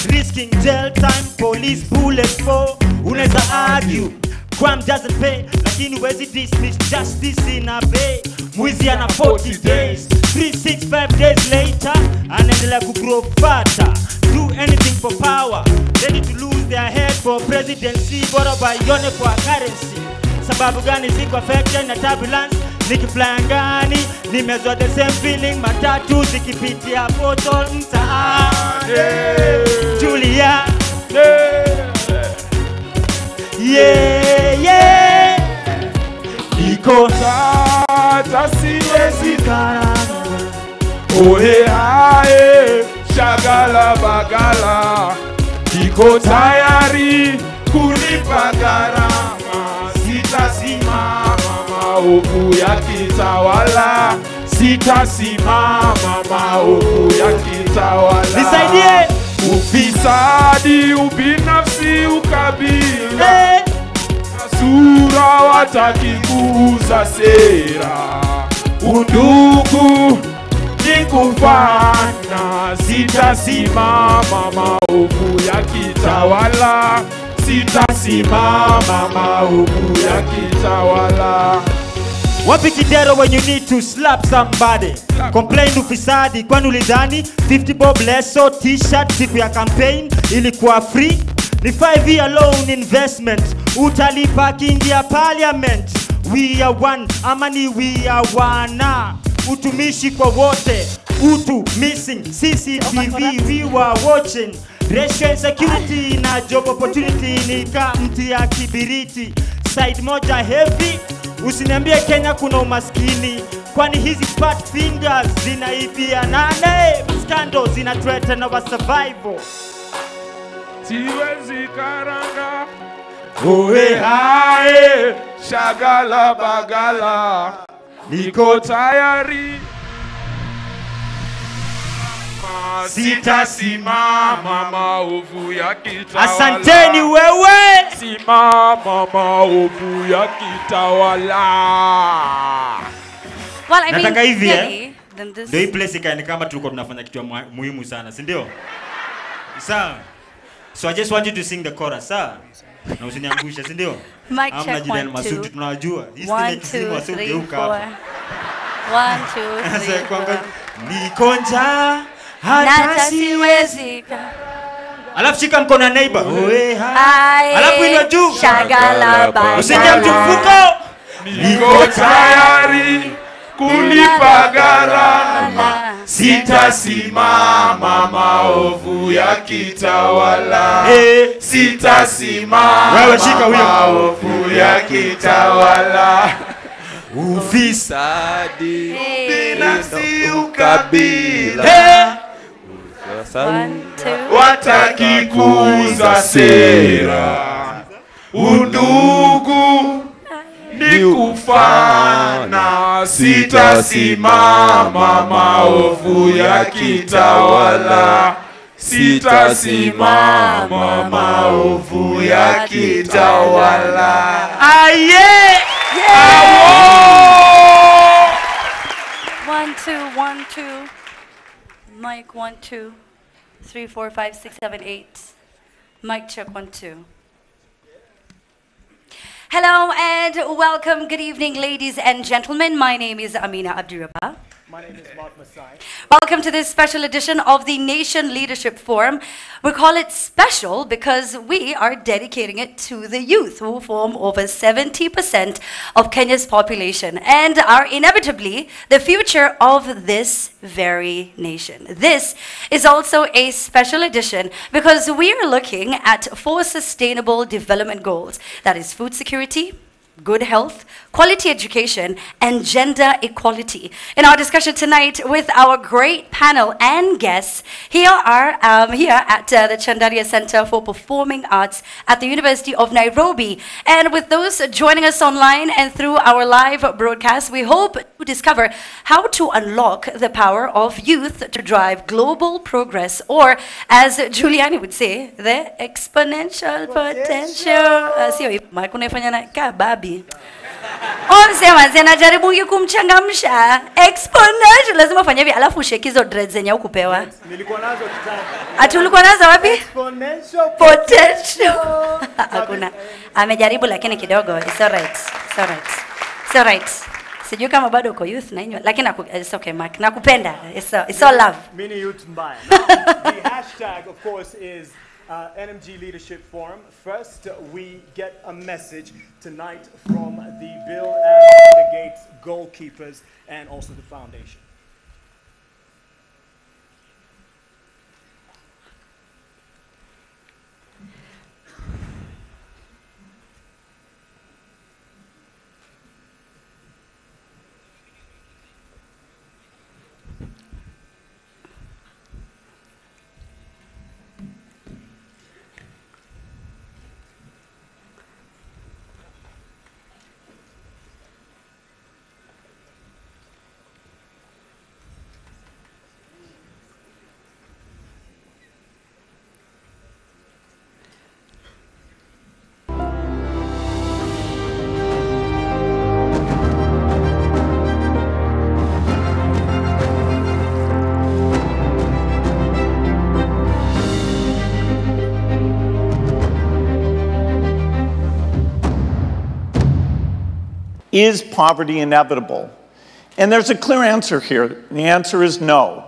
[SPEAKER 11] Risking jail time, police bullets for. Unaweza argue crime doesn't pay, lakini wezi dismiss justice in a bay. Mwizi ana 40 days, 365 days later anaendelea kugrow fatter. Do anything for power, ready to lose their head for presidency. Bora waione kwa currency. Sababu gani siko affected na turbulence? Nikifly angani, nimezwa the same feeling. Matatu zikipitia portal mtaani. Julia, yeah. Niko
[SPEAKER 10] sasa siwezi karanga. Ohe hae, shagala bagala. Niko tayari kulipa gharama. Sitasimama maovu yakitawala. Sitasimama maovu yakitawala.
[SPEAKER 11] Nisaidie.
[SPEAKER 10] Ufisadi, ubinafsi, ukabila. Sura watakikuza sera. Undugu ni kufana. Sitasimama maovu yakitawala. Sitasimama maovu yakitawala.
[SPEAKER 11] Wapi kidero when you need to slap somebody? Complain ufisadi kwani ulidhani 50 bob leso t-shirt siku ya campaign ilikuwa free? Ni 5-year loan investment utalipa kingia parliament. We are one, amani we are one. Utumishi kwa wote, utu missing, CCTV we were watching. Racial security na job opportunity ni mti ya kibiriti. Side moja heavy, usiniambie Kenya kuna umaskini. Kwani hizi fat fingers zinaibia nane? Scandals zina threaten our survival.
[SPEAKER 10] Siwezi karanga. Oe hae, shagala bagala. Niko tayari. Sitasimama maovu yakitawala.
[SPEAKER 11] Asanteni wewe.
[SPEAKER 10] Simama maovu yakitawala.
[SPEAKER 5] Well, I mean,
[SPEAKER 11] nataka hivi
[SPEAKER 5] really, then this...
[SPEAKER 11] Ndio hii place ikae kama tulikuwa tunafanya kitu muhimu sana, si ndio? Sawa. So I just want you to sing the chorus, sawa? Na usiniangushe, si ndio?
[SPEAKER 5] Mic check 1 2.
[SPEAKER 11] Masuti tunajua.
[SPEAKER 5] 1 2 3 4. 1 2 3 4.
[SPEAKER 11] Niko njaa hata siwezi. Alafu shika mkono na neighbor. Alafu inua juu.
[SPEAKER 5] Shagala bagala.
[SPEAKER 11] Usingie mtu mfuko.
[SPEAKER 10] Niko tayari kulipa gharama. Sitasimama maovu yakitawala. Sitasimama maovu yakitawala. Ufisadi, binafsi, ukabila. Watakikuza sera. Undugu ni kufana. Sitasimama maovu yakitawala. Sitasimama maovu yakitawala.
[SPEAKER 11] Aye!
[SPEAKER 5] 1 2 1 2. Mic 1 2 3 4 5 6 7 8. Mic check 1, 2. Hello and welcome. Good evening, ladies and gentlemen. My name is Amina Abdirabah.
[SPEAKER 1] My name is Mark Masai.
[SPEAKER 5] Welcome to this special edition of the Nation Leadership Forum. We call it special because we are dedicating it to the youth, who form over 70% of Kenya's population and are inevitably the future of this very nation. This is also a special edition because we are looking at 4 sustainable development goals. That is food security, good health, quality education, and gender equality. In our discussion tonight with our great panel and guests, here at the Chandaria Centre for Performing Arts at the University of Nairobi. And with those joining us online and through our live broadcast, we hope to discover how to unlock the power of youth to drive global progress, or as Giuliani would say, the exponential potential. Sio hivyo, Mike unaifanya na kababi. Sema zinajaribu kumchangamsha exponential, lazima ufanye hivi alafu ushake hizo dreads zenye ukupewa.
[SPEAKER 1] Nilikuwa nazo kitambo.
[SPEAKER 5] Ati ulikuwa nazo wapi?
[SPEAKER 1] Exponential
[SPEAKER 5] Potential. Hakuna. Amejaribu lakini kidogo. It's alright. It's alright. It's alright. Sijui kama bado uko youth na hiyo, lakini it's okay Mark. Nakupenda. It's all love.
[SPEAKER 1] Mini youth mbaya. The hashtag of course is NMG Leadership Forum. First, we get a message tonight from the Bill and the Gates goalkeepers and also the foundation.
[SPEAKER 4] Is poverty inevitable? And there's a clear answer here. The answer is no.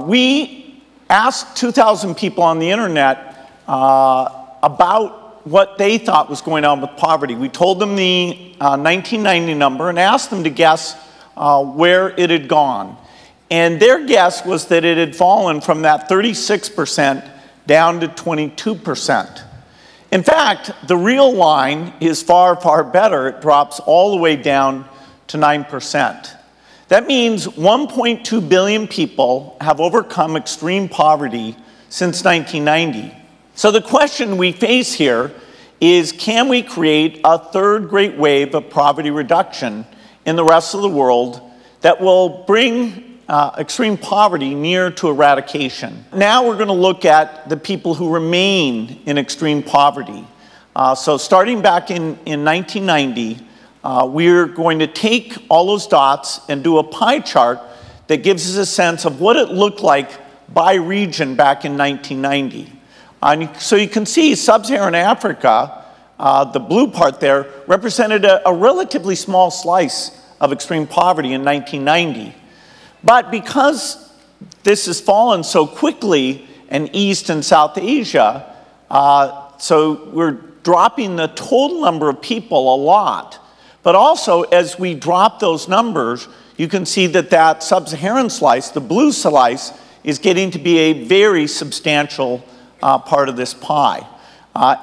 [SPEAKER 4] We asked 2,000 people on the internet about what they thought was going on with poverty. We told them the 1990 number and asked them to guess where it had gone. And their guess was that it had fallen from that 36% down to 22%. In fact, the real line is far, far better. It drops all the way down to 9%. That means 1.2 billion people have overcome extreme poverty since 1990. So the question we face here is, can we create a third great wave of poverty reduction in the rest of the world that will bring extreme poverty near to eradication? Now we're going to look at the people who remain in extreme poverty. So starting back in 1990, we're going to take all those dots and do a pie chart that gives us a sense of what it looked like by region back in 1990. So you can see sub-Saharan Africa, the blue part there, represented a relatively small slice of extreme poverty in 1990. But because this has fallen so quickly in East and South Asia, so we're dropping the total number of people a lot. But also, as we drop those numbers, you can see that that sub-Saharan slice, the blue slice, is getting to be a very substantial part of this pie.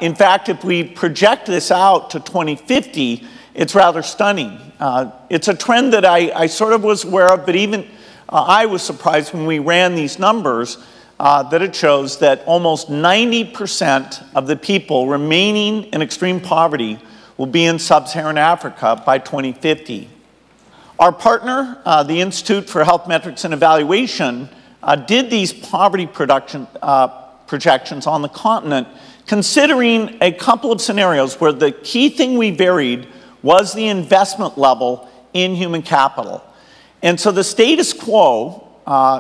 [SPEAKER 4] In fact, if we project this out to 2050, it's rather stunning. It's a trend that I sort of was aware of, but even I was surprised when we ran these numbers that it shows that almost 90% of the people remaining in extreme poverty will be in sub-Saharan Africa by 2050. Our partner, the Institute for Health Metrics and Evaluation, did these poverty projections on the continent, considering a couple of scenarios where the key thing we varied was the investment level in human capital. And so the status quo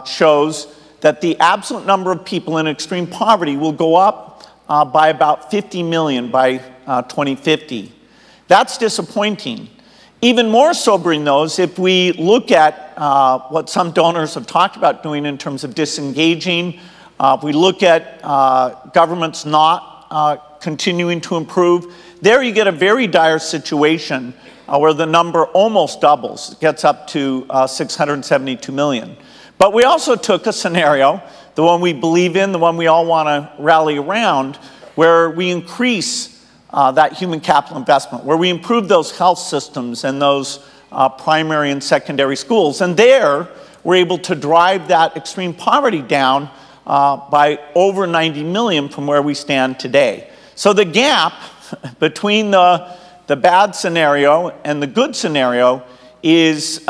[SPEAKER 4] shows that the absolute number of people in extreme poverty will go up by about 50 million by 2050. That's disappointing. Even more sobering, though, is if we look at what some donors have talked about doing in terms of disengaging, if we look at governments not continuing to improve, there you get a very dire situation where the number almost doubles. It gets up to 672 million. But we also took a scenario, the one we believe in, the one we all want to rally around, where we increase that human capital investment, where we improve those health systems and those primary and secondary schools. And there, we're able to drive that extreme poverty down by over 90 million from where we stand today. So the gap between the bad scenario and the good scenario is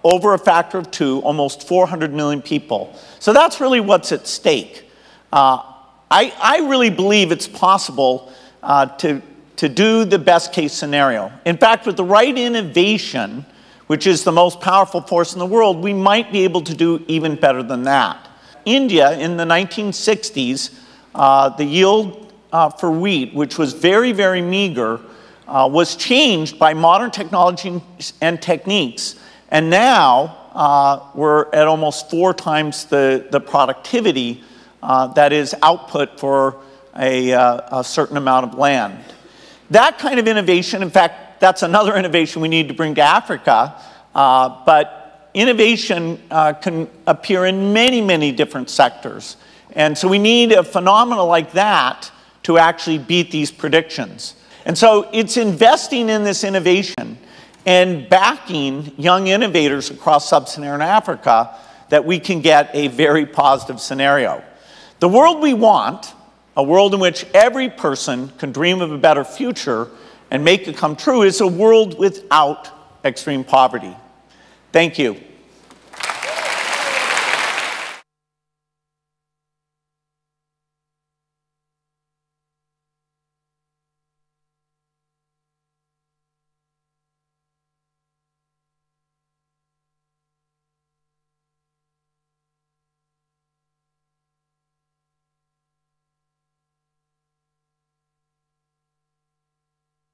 [SPEAKER 4] over a factor of 2, almost 400 million people. So that's really what's at stake. I really believe it's possible to do the best case scenario. In fact, with the right innovation, which is the most powerful force in the world, we might be able to do even better than that. India, in the 1960s, the yield for wheat, which was very, very meager, was changed by modern technology and techniques. And now we're at almost 4 times the productivity that is output for a certain amount of land. That kind of innovation, in fact, that's another innovation we need to bring to Africa, but innovation can appear in many, many different sectors. And so we need a phenomenon like that to actually beat these predictions. And so it's investing in this innovation and backing young innovators across sub-Saharan Africa that we can get a very positive scenario. The world we want, a world in which every person can dream of a better future and make it come true, is a world without extreme poverty. Thank you.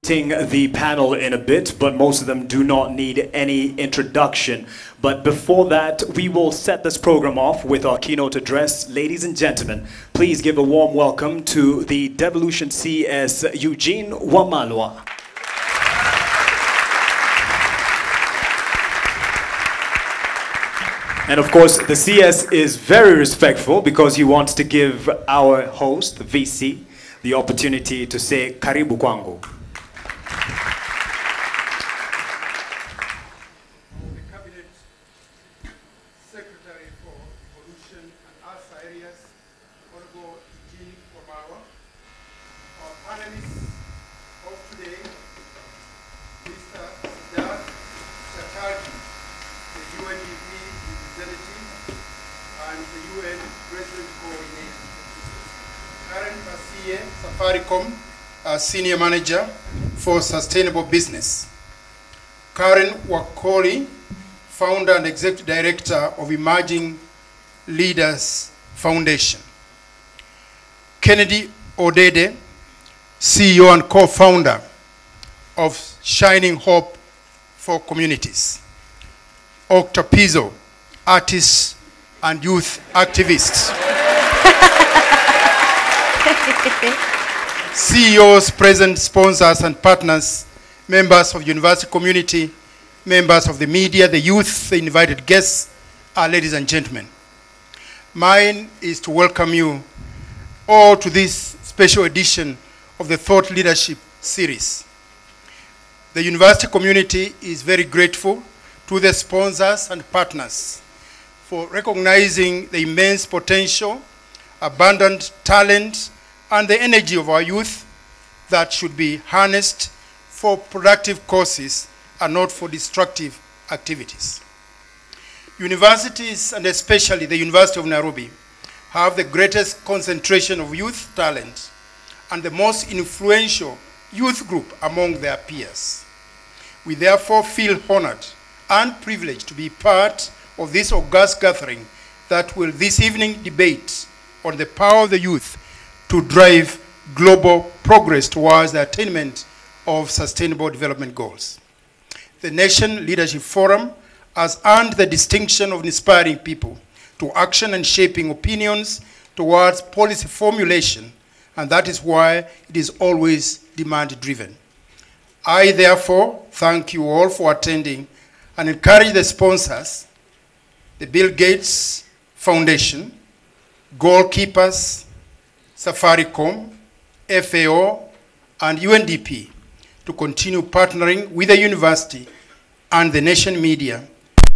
[SPEAKER 1] The panel in a bit, but most of them do not need any introduction. But before that, we will set this program off with our keynote address. Ladies and gentlemen, please give a warm welcome to the Devolution CS Eugene Wamalwa. And of course, the CS is very respectful because he wants to give our host, the VC, the opportunity to say Karibu Kwangu.
[SPEAKER 12] Senior Manager for Sustainable Business. Karen Wakoli, Founder and Executive Director of Emerging Leaders Foundation. Kennedy Odede, CEO and co-founder of Shining Hope for Communities. Octa Pizzo, artist and youth activist. CEOs, present sponsors and partners, members of the university community, members of the media, the youth, the invited guests, ladies and gentlemen. Mine is to welcome you all to this special edition of the Thought Leadership Series. The university community is very grateful to the sponsors and partners for recognizing the immense potential, abundant talent, and the energy of our youth that should be harnessed for productive causes and not for destructive activities. Universities, and especially the University of Nairobi, have the greatest concentration of youth talent and the most influential youth group among their peers. We therefore feel honored and privileged to be part of this august gathering that will this evening debate on the power of the youth to drive global progress towards the attainment of Sustainable Development Goals. The Nation Leadership Forum has earned the distinction of inspiring people to action and shaping opinions towards policy formulation, and that is why it is always demand-driven. I therefore thank you all for attending and encourage the sponsors, the Bill Gates Foundation, Goalkeepers, Safaricom, FAO, and UNDP to continue partnering with the university and the Nation Media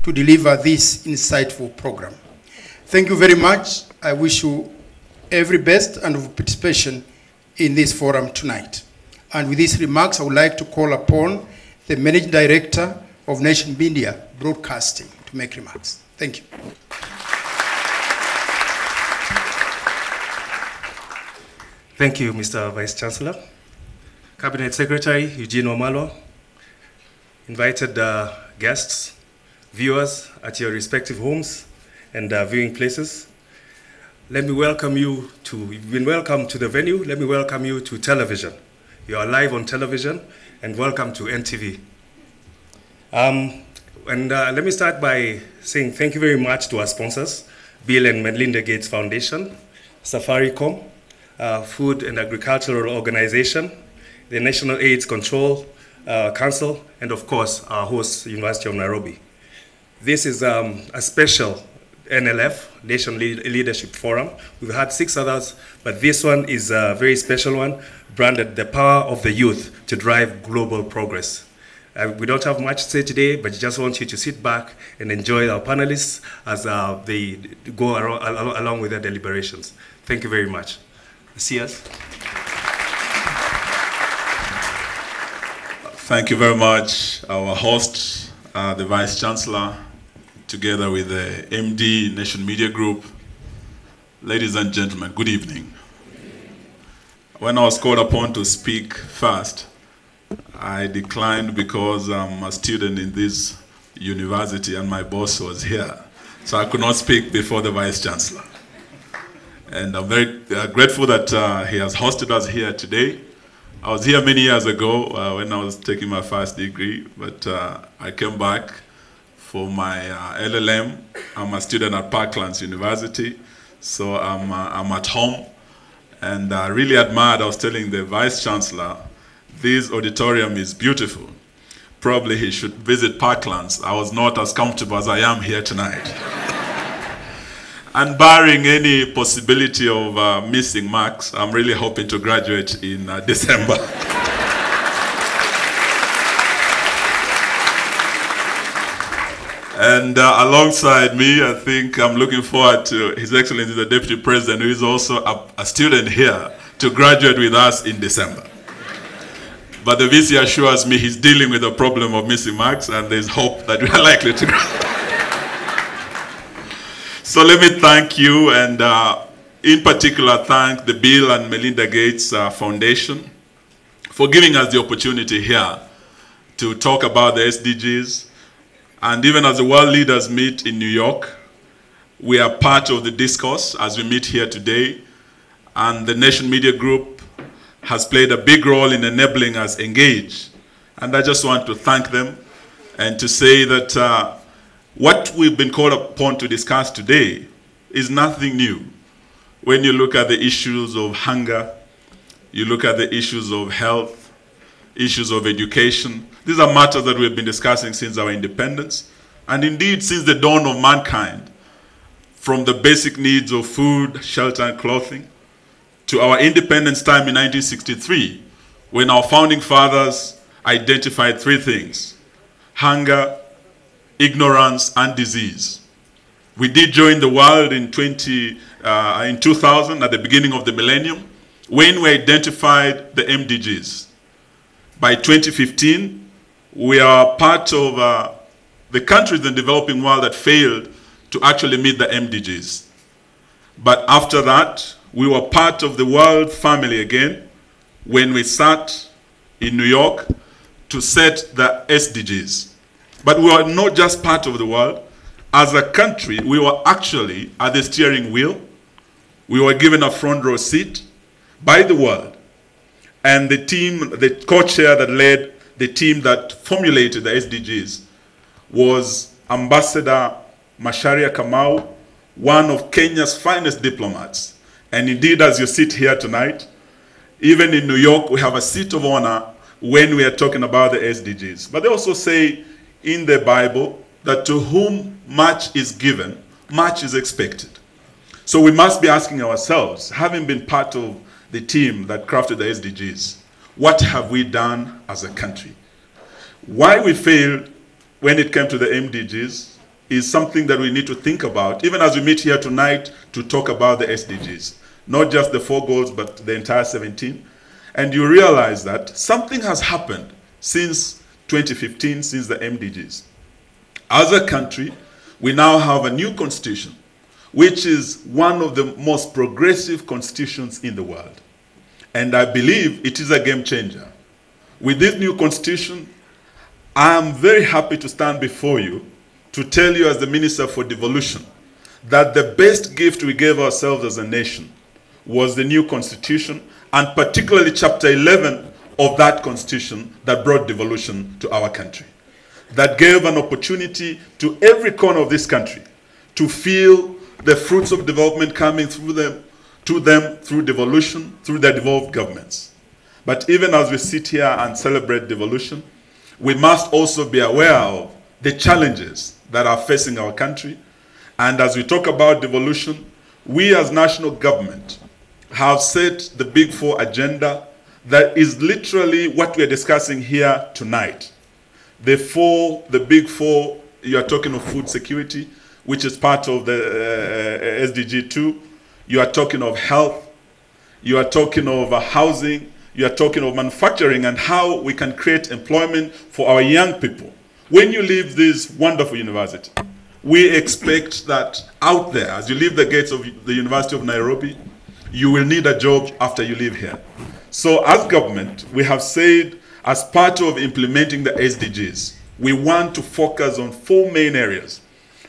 [SPEAKER 12] to deliver this insightful program. Thank you very much. I wish you every best and of participation in this forum tonight. And with these remarks, I would like to call upon the Managing Director of Nation Media Broadcasting to make remarks. Thank you.
[SPEAKER 13] Thank you, Mr. Vice Chancellor. Cabinet Secretary Eugene Omalo, invited guests, viewers at your respective homes and viewing places. Let me welcome you to, you've been welcome to the venue, let me welcome you to television. You are live on television, and welcome to NTV. Let me start by saying thank you very much to our sponsors, Bill and Melinda Gates Foundation, Safaricom, Food and Agricultural Organization, the National AIDS Control Council, and of course, our host, University of Nairobi. This is a special NLF, Nation Leadership Forum. We've had 6 others, but this one is a very special one, branded The Power of the Youth to Drive Global Progress. We don't have much to say today, but I just want you to sit back and enjoy our panelists as they go along with their deliberations. Thank you very much. See us.
[SPEAKER 14] Thank you very much, our host, the Vice Chancellor, together with the MD Nation Media Group. Ladies and gentlemen, good evening. When I was called upon to speak first, I declined because I'm a student in this university and my boss was here. So I could not speak before the Vice Chancellor. And I'm very grateful that he has hosted us here today. I was here many years ago when I was taking my first degree, but I came back for my LLM. I'm a student at Parklands University, so I'm at home. And I really admired, I was telling the Vice Chancellor, this auditorium is beautiful. Probably he should visit Parklands. I was not as comfortable as I am here tonight. And barring any possibility of missing marks, I'm really hoping to graduate in December. And alongside me, I think I'm looking forward to His Excellency the Deputy President, who is also a student here, to graduate with us in December. But the VC assures me he's dealing with the problem of missing marks, and there's hope that we are likely to graduate. So let me thank you, and in particular thank the Bill and Melinda Gates Foundation for giving us the opportunity here to talk about the SDGs. And even as the world leaders meet in New York, we are part of the discourse as we meet here today. And the Nation Media Group has played a big role in enabling us engage. And I just want to thank them and to say that what we've been called upon to discuss today is nothing new. When you look at the issues of hunger, you look at the issues of health, issues of education, these are matters that we've been discussing since our independence, and indeed since the dawn of mankind, from the basic needs of food, shelter, and clothing, to our independence time in 1963, when our founding fathers identified 3 things: hunger, ignorance, and disease. We did join the world in 2000, at the beginning of the millennium, when we identified the MDGs. By 2015, we are part of the countries in the developing world that failed to actually meet the MDGs. But after that, we were part of the world family again when we sat in New York to set the SDGs. But we were not just part of the world. As a country, we were actually at the steering wheel. We were given a front row seat. by the world. And the team, the co-chair that led the team that formulated the SDGs was Ambassador Macharia Kamau, one of Kenya's finest diplomats. And indeed, as you sit here tonight, even in New York, we have a seat of honor when we are talking about the SDGs. But they also say in the Bible that to whom much is given, much is expected. So we must be asking ourselves, having been part of the team that crafted the SDGs, what have we done as a country? Why we failed when it came to the MDGs is something that we need to think about, even as we meet here tonight to talk about the SDGs. Not just the 4 goals, but the entire 17. And you realize that something has happened since 2015, since the MDGs. As a country, we now have a new constitution, which is one of the most progressive constitutions in the world. And I believe it is a game changer. With this new constitution, I am very happy to stand before you to tell you as the Minister for Devolution that the best gift we gave ourselves as a nation was the new constitution, and particularly chapter 11 of that constitution that brought devolution to our country. That gave an opportunity to every corner of this country to feel the fruits of development coming through them, to them through devolution, through their devolved governments. But even as we sit here and celebrate devolution, we must also be aware of the challenges that are facing our country. And as we talk about devolution, we as national government have set the Big 4 agenda that is literally what we are discussing here tonight. The Big 4, you are talking of food security, which is part of the SDG 2. You are talking of health. You are talking of housing. You are talking of manufacturing and how we can create employment for our young people. When you leave this wonderful university, we expect that out there, as you leave the gates of the University of Nairobi, you will need a job after you leave here. So as government, we have said, as part of implementing the SDGs, we want to focus on 4 main areas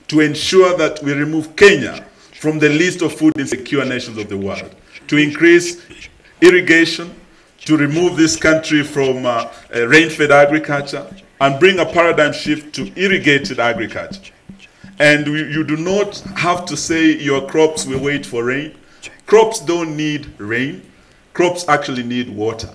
[SPEAKER 14] to ensure that we remove Kenya from the list of food insecure nations of the world, to increase irrigation, to remove this country from rain-fed agriculture, and bring a paradigm shift to irrigated agriculture. And you do not have to say your crops will wait for rain. Crops don't need rain. Crops actually need water.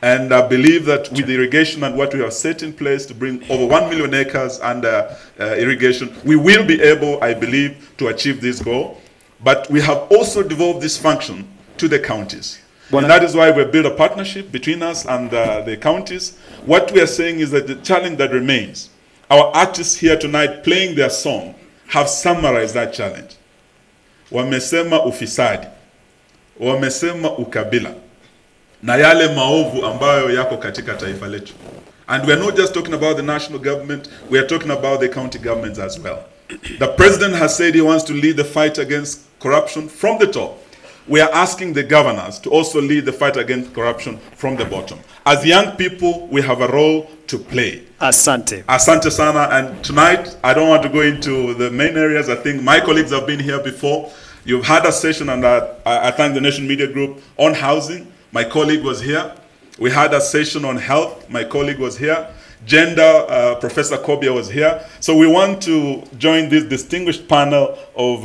[SPEAKER 14] And I believe that with irrigation and what we have set in place to bring over 1 million acres under irrigation, we will be able, I believe, to achieve this goal. But we have also devolved this function to the counties. And that is why we built a partnership between us and the counties. What we are saying is that the challenge that remains, our artists here tonight playing their song have summarized that challenge. Wamesema ufisadi, wamesema ukabila, na yale maovu ambayo yako katika taifa letu. And we are not just talking about the national government, we are talking about the county governments as well. The president has said he wants to lead the fight against corruption from the top. We are asking the governors to also lead the fight against corruption from the bottom. As young people, we have a role to play.
[SPEAKER 1] Asante.
[SPEAKER 14] Asante sana. And tonight, I don't want to go into the main areas. I think my colleagues have been here before. You've had a session, and I thank the Nation Media Group, on housing. My colleague was here. We had a session on health. My colleague was here. Gender, Professor Kobia was here. So we want to join this distinguished panel of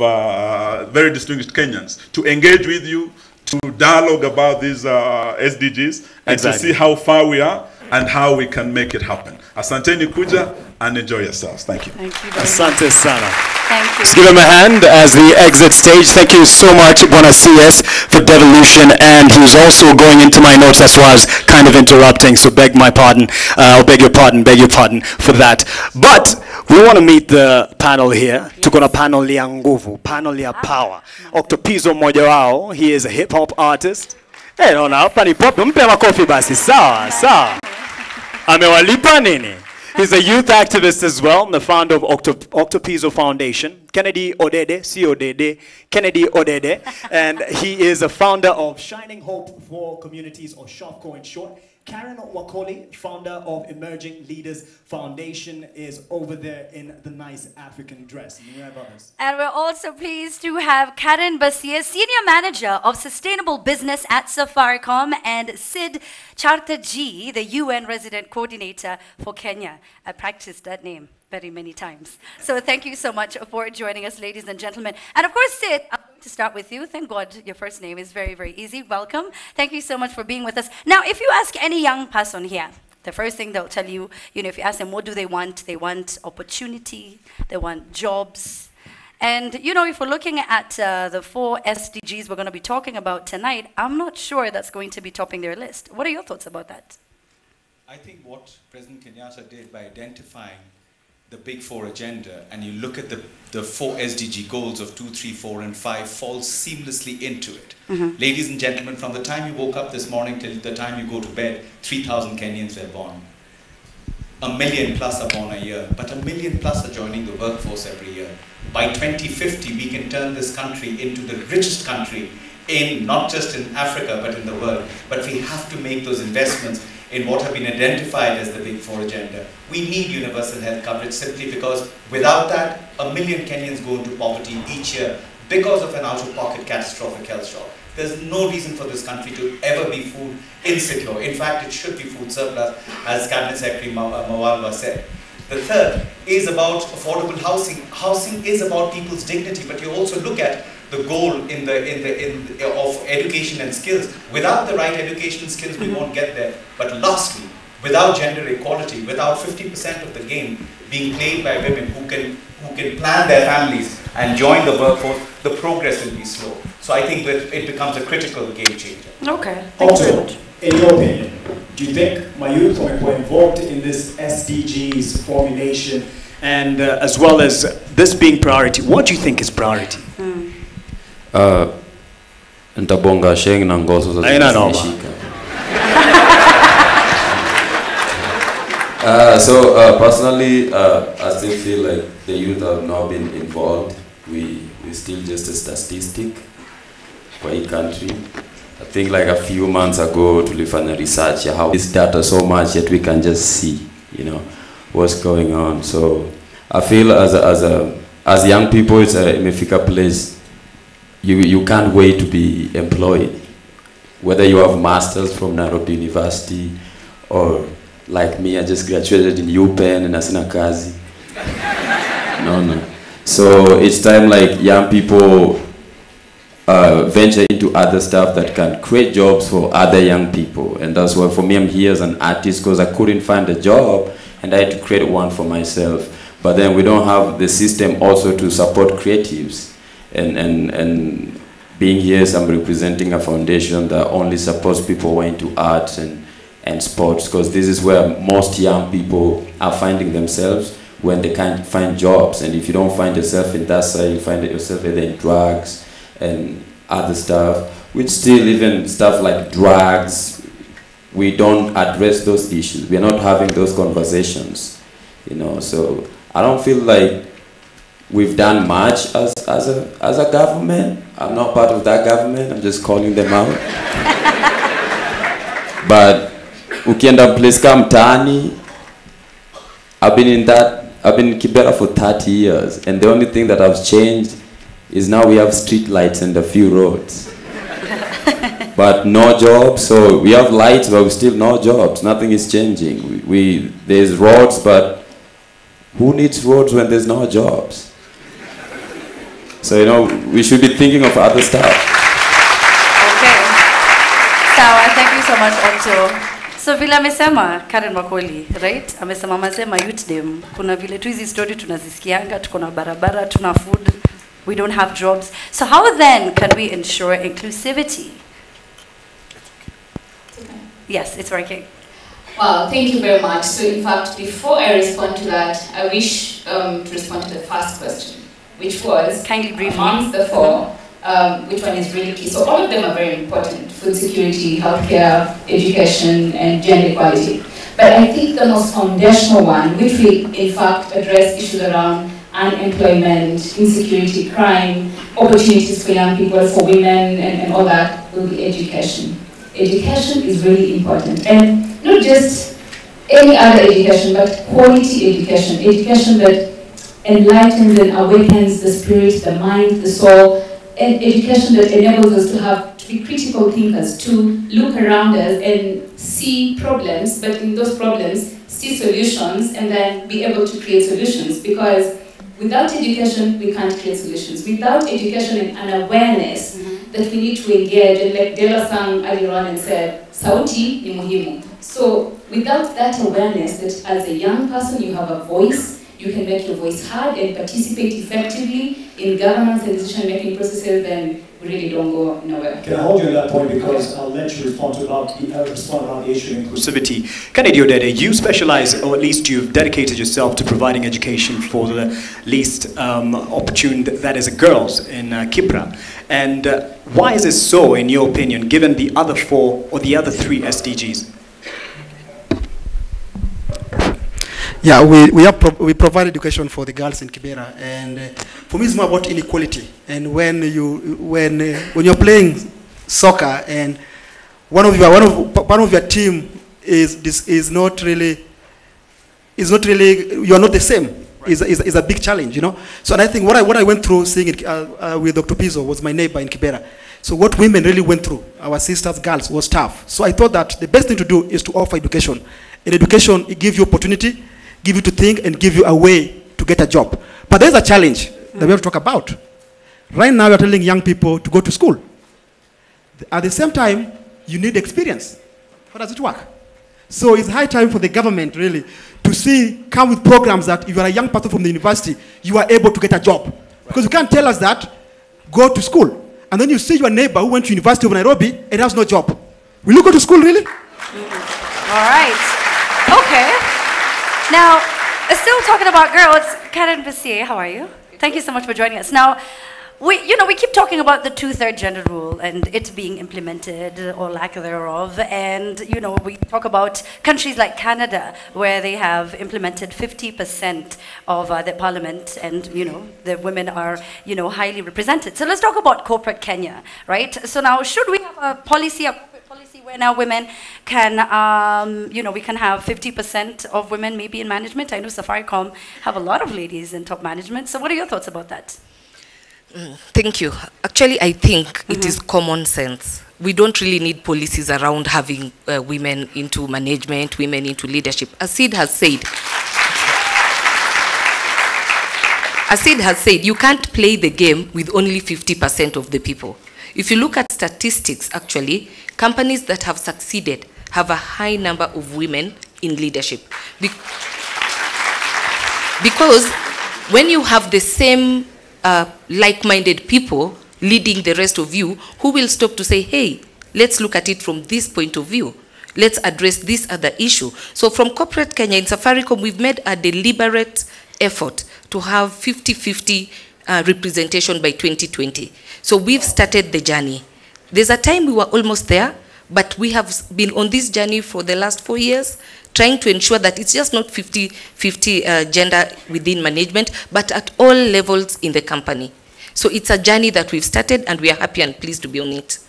[SPEAKER 14] very distinguished Kenyans to engage with you, to dialogue about these SDGs, and to see how far we are and how we can make it happen. Asanteni kuja and enjoy yourselves. Thank you.
[SPEAKER 5] Thank you very
[SPEAKER 1] Asante
[SPEAKER 5] much.
[SPEAKER 1] sana.
[SPEAKER 5] Thank you.
[SPEAKER 1] Let's give him a hand as we exit stage. Thank you so much, Bwana CS, for devolution. And he was also going into my notes. That's why I was kind of interrupting. So beg my pardon. Beg your pardon for that. But we want to meet the panel here. Tuko na panel ya nguvu, panel ya power. Octopizo mmoja wao. He is a hip hop artist. Eh, naona hapa ni pop. Mpe makofi basi. Sawa, sawa. Amewalipa nini? He's a youth activist as well, the founder of Octopizo Foundation. Kennedy Odede, C-O-D-D, Kennedy Odede. And he is a founder of Shining Hope for Communities, or SHOPCO in short. Karen Wakoli, founder of Emerging Leaders Foundation, is over there in the nice African dress. And we have others.
[SPEAKER 5] And we're also pleased to have Karen Basia, Senior Manager of Sustainable Business at Safaricom, and Sid Chatterjee, the UN Resident Coordinator for Kenya. I practiced that name very many times. So thank you so much for joining us, ladies and gentlemen. And of course, Sid, I'm going to start with you. Thank God your first name is very, very easy. Welcome. Thank you so much for being with us. Now, if you ask any young person here, the first thing they'll tell you, if you ask them what do they want opportunity, they want jobs. And, if we're looking at the 4 SDGs we're going to be talking about tonight, I'm not sure that's going to be topping their list. What are your thoughts about that?
[SPEAKER 15] I think what President Kenyatta did by identifying the Big 4 agenda, and you look at the 4 SDG goals of 2, 3, 4, and 5 falls seamlessly into it. Ladies and gentlemen, from the time you woke up this morning till the time you go to bed, 3,000 Kenyans were born. 1 million plus are born a year, but 1 million plus are joining the workforce every year. By 2050, we can turn this country into the richest country not just in Africa, but in the world. But we have to make those investments in what have been identified as the Big 4 agenda. We need universal health coverage simply because without that, 1 million Kenyans go into poverty each year because of an out-of-pocket catastrophic health shock. There's no reason for this country to ever be food insecure. In fact, it should be food surplus, as Cabinet Secretary Mawalwa said. The third is about affordable housing. Housing is about people's dignity, but you also look at the goal of education and skills. Without the right education and skills, we won't get there. But lastly, without gender equality, without 50% of the game being played by women who can plan their families and join the workforce, the progress will be slow. So I think that it becomes a critical game changer.
[SPEAKER 5] Okay, thank you very much.
[SPEAKER 1] In your opinion, do you think my youth were involved in this SDGs formulation and as well as this being priority? What do you think is priority?
[SPEAKER 16] Ntabonga sheng na ngozo za zimeshika. Personally, I still feel like the youth have not been involved. We're still just a statistic for a country. I think like a few months ago, tulifanya research how this data so much yet we can just see, what's going on. So I feel as young people, it's a imefika place. You can't wait to be employed. Whether you have masters from Nairobi University or like me, I just graduated in UPenn and asina kazi. No. So it's time like young people venture into other stuff that can create jobs for other young people. And that's why for me I'm here as an artist because I couldn't find a job and I had to create one for myself. But then we don't have the system also to support creatives. And being here, I'm representing a foundation that only supports people who are into arts and sports, because this is where most young people are finding themselves when they can't find jobs. And if you don't find yourself in that side, you find yourself either in drugs and other stuff, which still even stuff like drugs, we don't address those issues. We're not having those conversations, so I don't feel like we've done much as a government. I'm not part of that government. I'm just calling them out. But ukienda place kama mtaani, I've been in Kibera for 30 years, and the only thing that has changed is now we have street lights and a few roads. But no jobs. So we have lights, but we still no jobs. Nothing is changing. There's roads, but who needs roads when there's no jobs? So, we should be thinking of other stuff.
[SPEAKER 5] Okay. Sawa, thank you so much also. So vile amesema Karen Wakoli, right? Amesema mazema youth dem. Kuna vile tu hizi story tunazisikianga, tuko na barabara, tuna food, we don't have jobs. So how then can we ensure inclusivity? Yes, it's working.
[SPEAKER 17] Well, thank you very much. So in fact, before I respond to that, I wish to respond to the first question, which was,
[SPEAKER 5] kindly brief
[SPEAKER 17] amongst the 4, which one is really key? So all of them are very important: food security, healthcare, education, and gender equality. But I think the most foundational one, which will in fact address issues around unemployment, insecurity, crime, opportunities for young people, for women, and all that, will be education. Education is really important. And not just any other education, but quality education, education that enlightens and awakens the spirit, the mind, the soul, and education that enables us to be critical thinkers, to look around us and see problems, but in those problems, see solutions and then be able to create solutions. Because without education, we can't create solutions. Without education and an awareness that we need to engage, and like Dela sang earlier on and said, sauti ni muhimu. So without that awareness that as a young person you have a voice, you can make your voice heard and participate effectively in governance and decision-making processes, then we really don't go nowhere.
[SPEAKER 1] Can I hold you on that point, because I'll let you respond about the issue of inclusivity. Kennedy Odede, you specialize, or at least you've dedicated yourself to providing education for the least opportune, that is girls in Kipra. And why is this so, in your opinion, given the other 4 or the other 3 SDGs?
[SPEAKER 18] Yeah, we provide education for the girls in Kibera, and for me it's more about inequality. And when you're playing soccer and one of your team is not really you are not the same, is a big challenge, you know. So and I think what I went through seeing it with Dr. Pizzo, was my neighbor in Kibera. So what women really went through, our sisters, girls, was tough. So I thought that the best thing to do is to offer education. And education, it gives you opportunity, give you to think, and give you a way to get a job. But there's a challenge that we have to talk about. Right now, we're telling young people to go to school. At the same time, you need experience. How does it work? So it's high time for the government, really, to come with programs that if you are a young person from the university, you are able to get a job. Because you can't tell us that, go to school. And then you see your neighbor who went to University of Nairobi and has no job. Will you go to school, really?
[SPEAKER 5] All right. Okay. Now, still talking about girls, Karen Bassier, how are you? Thank you so much for joining us. Now, we keep talking about the 2/3 gender rule and it being implemented or lack thereof. And, we talk about countries like Canada where they have implemented 50% of their parliament and, the women are, highly represented. So let's talk about corporate Kenya, right? So now, should we have a policy where now women can, we can have 50% of women maybe in management? I know Safaricom have a lot of ladies in top management. So what are your thoughts about that?
[SPEAKER 19] Thank you. Actually, I think it is common sense. We don't really need policies around having women into management, women into leadership. As Sid has said, you can't play the game with only 50% of the people. If you look at statistics, actually, companies that have succeeded have a high number of women in leadership. Because when you have the same like-minded people leading the rest of you, who will stop to say, hey, let's look at it from this point of view. Let's address this other issue. So from corporate Kenya in Safaricom, we've made a deliberate effort to have 50-50 representation by 2020. So we've started the journey. There's a time we were almost there, but we have been on this journey for the last 4 years, trying to ensure that it's just not 50-50 gender within management, but at all levels in the company. So it's a journey that we've started, and we are happy and pleased to be on it.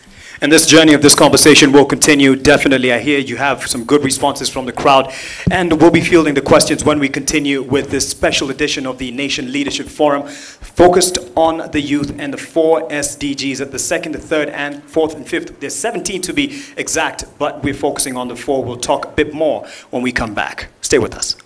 [SPEAKER 1] And this journey of this conversation will continue, definitely. I hear you have some good responses from the crowd, and we'll be fielding the questions when we continue with this special edition of the Nation Leadership Forum, focused on the youth and the 4 SDGs at the 2nd, the 3rd, and 4th and 5th. There's 17 to be exact, but we're focusing on the 4. We'll talk a bit more when we come back. Stay with us.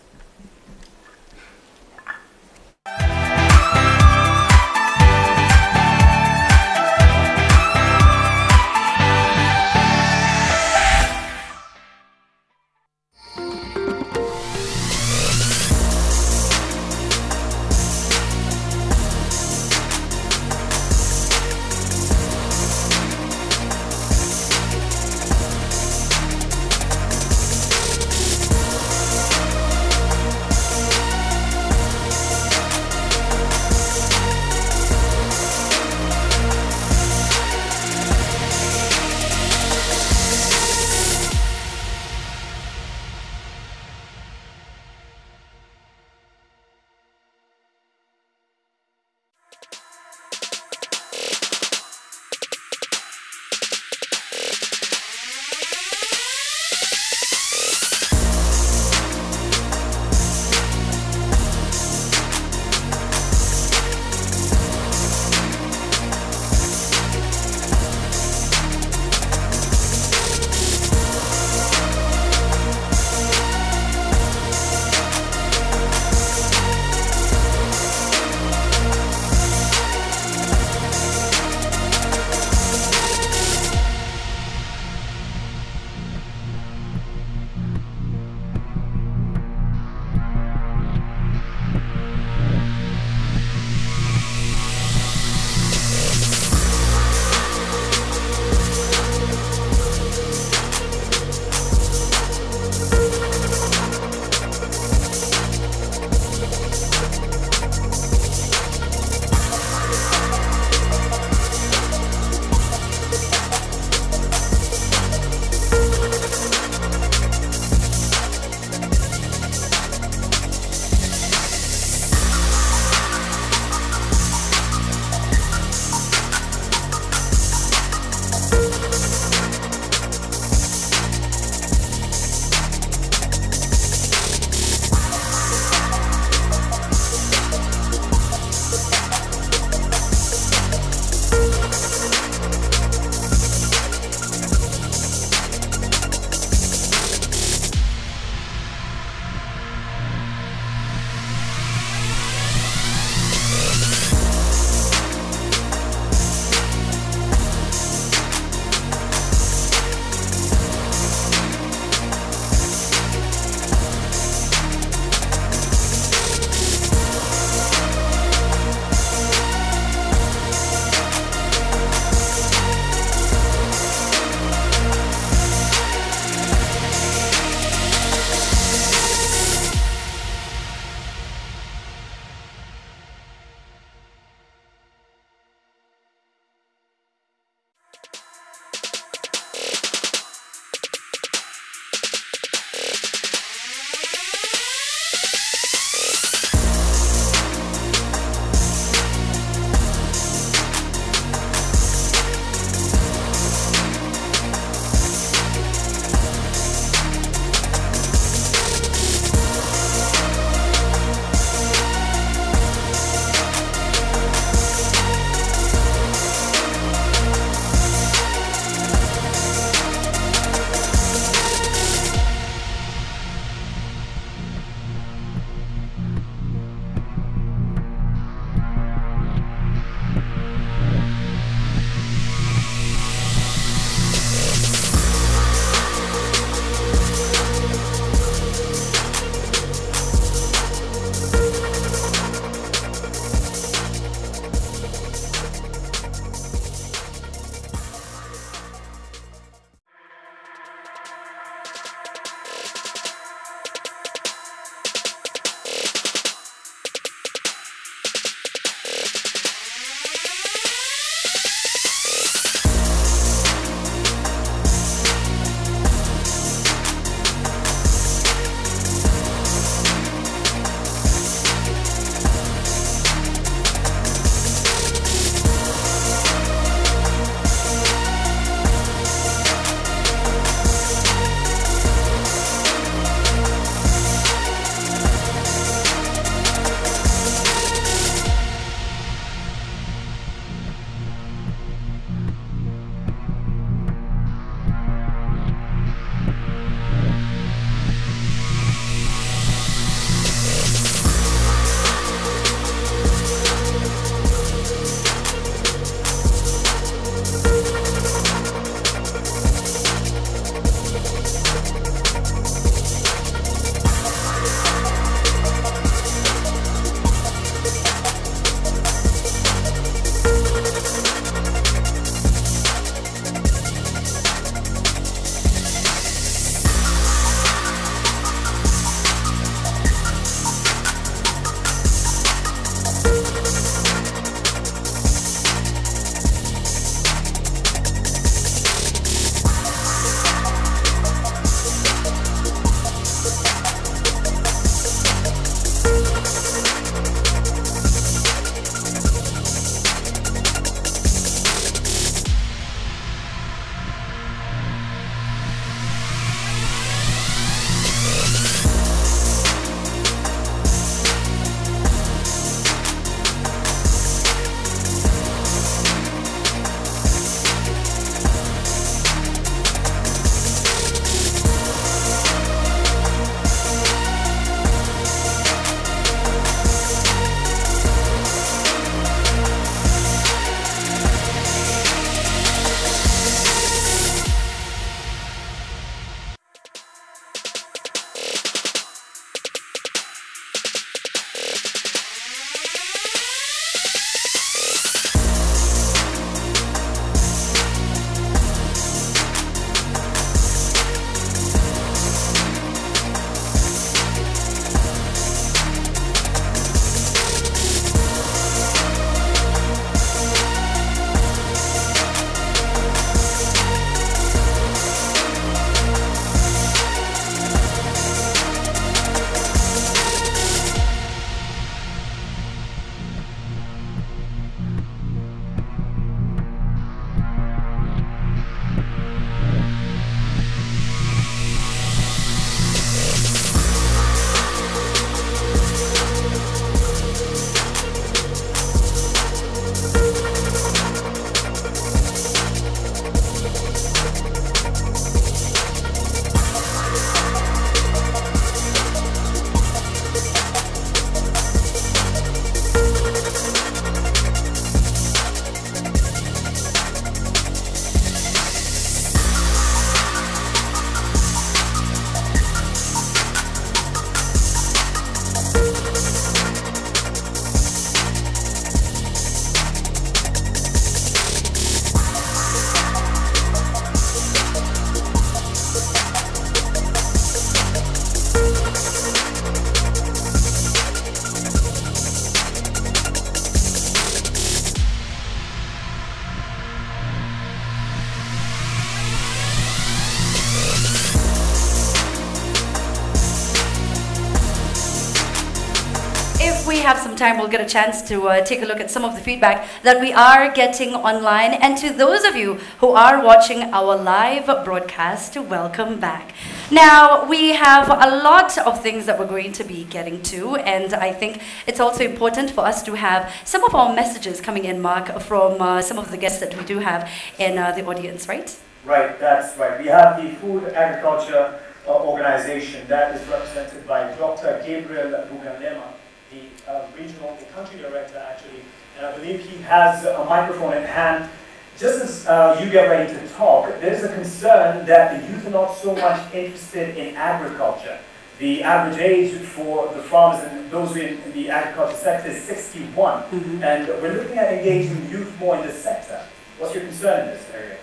[SPEAKER 20] have some time, we'll get a chance to take a look at some of the feedback that we are getting online. And to those of you who are watching our live broadcast, welcome back. Now, we have a lot of things that we're going to be getting to, and I think it's also important for us to have some of our messages coming in, Mark, from some of the guests that we do have in the audience, right?
[SPEAKER 1] Right, that's right. We have the Food Agriculture Organization that is represented by Dr. Gabriel Buganema, the country director, actually, and I believe he has a microphone in hand. Just as you get ready to talk, there's a concern that the youth are not so much interested in agriculture. The average age for the farmers and those in the agriculture sector is 61, and we're looking at engaging youth more in this sector. What's your concern in this area?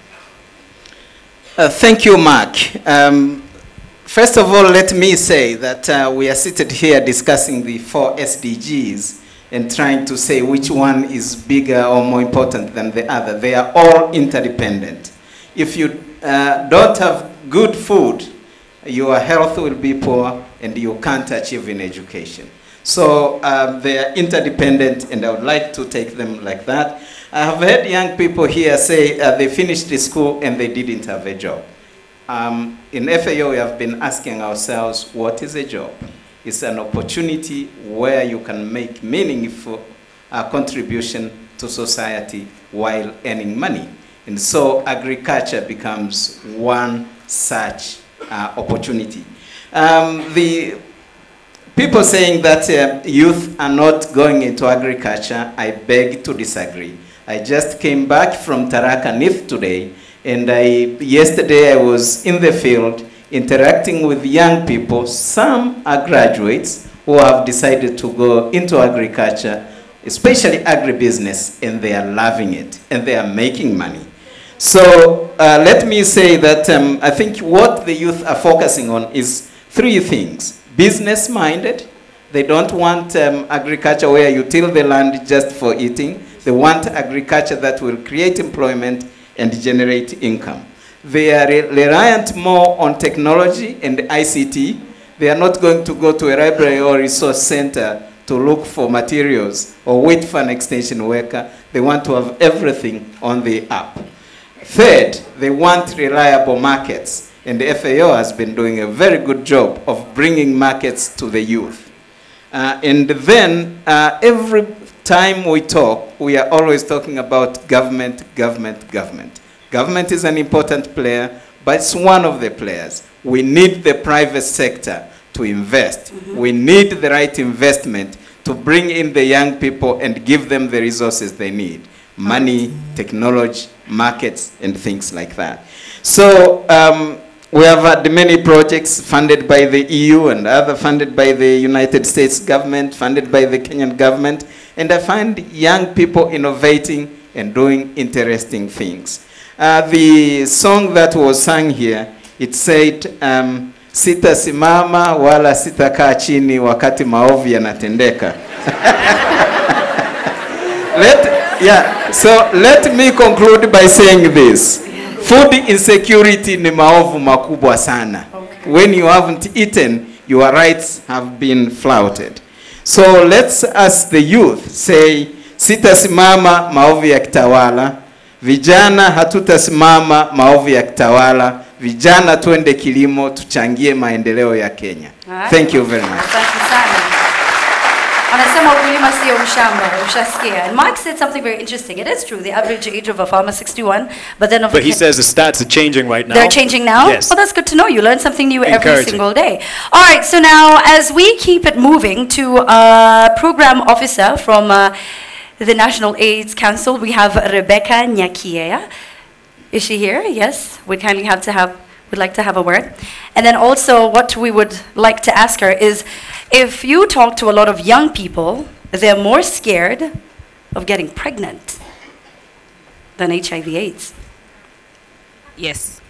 [SPEAKER 2] Thank you, Mark. First of all, let me say that we are seated here discussing the 4 SDGs and trying to say which one is bigger or more important than the other. They are all interdependent. If you don't have good food, your health will be poor and you can't achieve in education. So they are interdependent, and I would like to take them like that. I have heard young people here say they finished the school and they didn't have a job. In FAO, we have been asking ourselves, what is a job? It's an opportunity where you can make meaningful contribution to society while earning money. And so agriculture becomes one such opportunity. The people saying that youth are not going into agriculture, I beg to disagree. I just came back from Tharaka Nithi today, and yesterday I was in the field interacting with young people. Some are graduates who have decided to go into agriculture, especially agribusiness, and they are loving it, and they are making money. So let me say that I think what the youth are focusing on is 3 things. Business-minded. They don't want agriculture where you till the land just for eating. They want agriculture that will create employment and generate income. They are reliant more on technology and ICT. They are not going to go to a library or resource center to look for materials or wait for an extension worker. They want to have everything on the app. Third, they want reliable markets. And the FAO has been doing a very good job of bringing markets to the youth. And then every time we talk, we are always talking about government, government, government. Government is an important player, but it's one of the players. We need the private sector to invest. We need the right investment to bring in the young people and give them the resources they need. Money, technology, markets, and things like that. So we have had many projects funded by the EU and other funded by the United States government, funded by the Kenyan government, and I find young people innovating and doing interesting things. The song that was sung here, it said, sitasimama wala sitakaa chini wakati maovu yanatendeka. So let me conclude by saying this. Food insecurity ni maovu makubwa sana. When you haven't eaten, your rights have been flouted. So let's ask the youth, say, sitasimama maovu ya kitawala. Vijana hatutasimama maovu ya kitawala. Vijana tuende kilimo, tuchangie maendeleo ya Kenya. Thank you very much.
[SPEAKER 20] Anasema ukulima sio mshamba, ushasikia. And Mark said something very interesting. It is true, the average age of a farmer is 61, but then
[SPEAKER 1] But he says the stats are changing right now.
[SPEAKER 20] They're changing now?
[SPEAKER 1] Yes.
[SPEAKER 20] Well, that's good to know. You learn something new every single day. All right, so now as we keep it moving to a program officer from the National AIDS Council, we have Rebecca Nyakiea. Is she here? Yes. We'd like to have a word. And then also what we would like to ask her is, if you talk to a lot of young people, they're more scared of getting pregnant than HIV/AIDS.
[SPEAKER 21] Yes.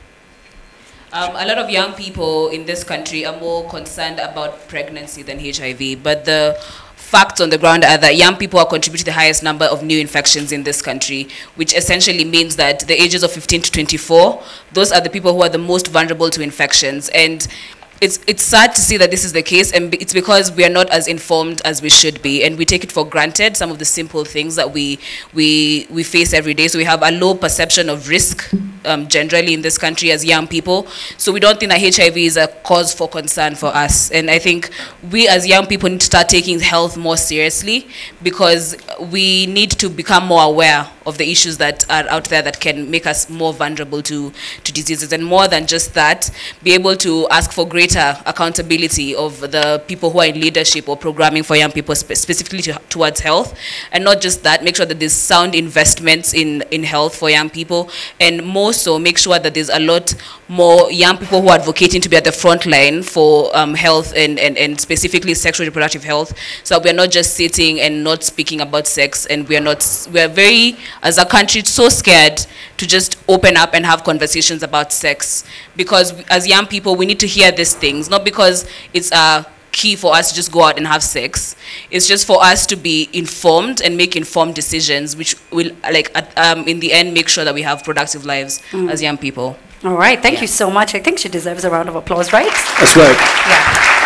[SPEAKER 21] A lot of young people in this country are more concerned about pregnancy than HIV, but the facts on the ground are that young people are contributing the highest number of new infections in this country, which essentially means that the ages of 15 to 24, those are the people who are the most vulnerable to infections. And it's sad to see that this is the case, and it's because we are not as informed as we should be, and we take it for granted some of the simple things that we face every day. So we have a low perception of risk generally in this country as young people. So we don't think that HIV is a cause for concern for us. And I think we as young people need to start taking health more seriously, because we need to become more aware of the issues that are out there that can make us more vulnerable to diseases. And more than just that, be able to ask for greater accountability of the people who are in leadership or programming for young people, specifically towards health. And not just that, make sure that there's sound investments in health for young people, and more so make sure that there's a lot more young people who are advocating to be at the front line for health and specifically sexual reproductive health, so that we're not just sitting and not speaking about sex, and we're very, as a country, so scared to just open up and have conversations about sex, because as young people we need to hear these things, not because it's a key for us to just go out and have sex. It's just for us to be informed and make informed decisions, which will, in the end, make sure that we have productive lives as young people.
[SPEAKER 20] All right, thank you so much. I think she deserves a round of applause, right?
[SPEAKER 1] That's right.
[SPEAKER 20] Yeah.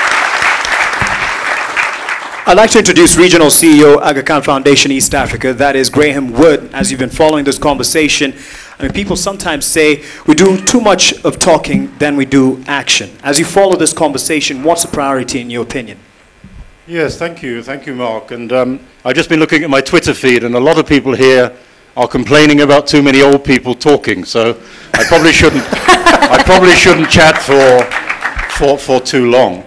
[SPEAKER 1] I'd like to introduce Regional CEO, Aga Khan Foundation East Africa. That is Graham Wood. As you've been following this conversation, I mean, people sometimes say we do too much of talking than we do action. As you follow this conversation, what's the priority in your opinion?
[SPEAKER 6] Yes, thank you, Mark. And I've just been looking at my Twitter feed, and a lot of people here are complaining about too many old people talking. So I probably shouldn't. I probably shouldn't chat for too long.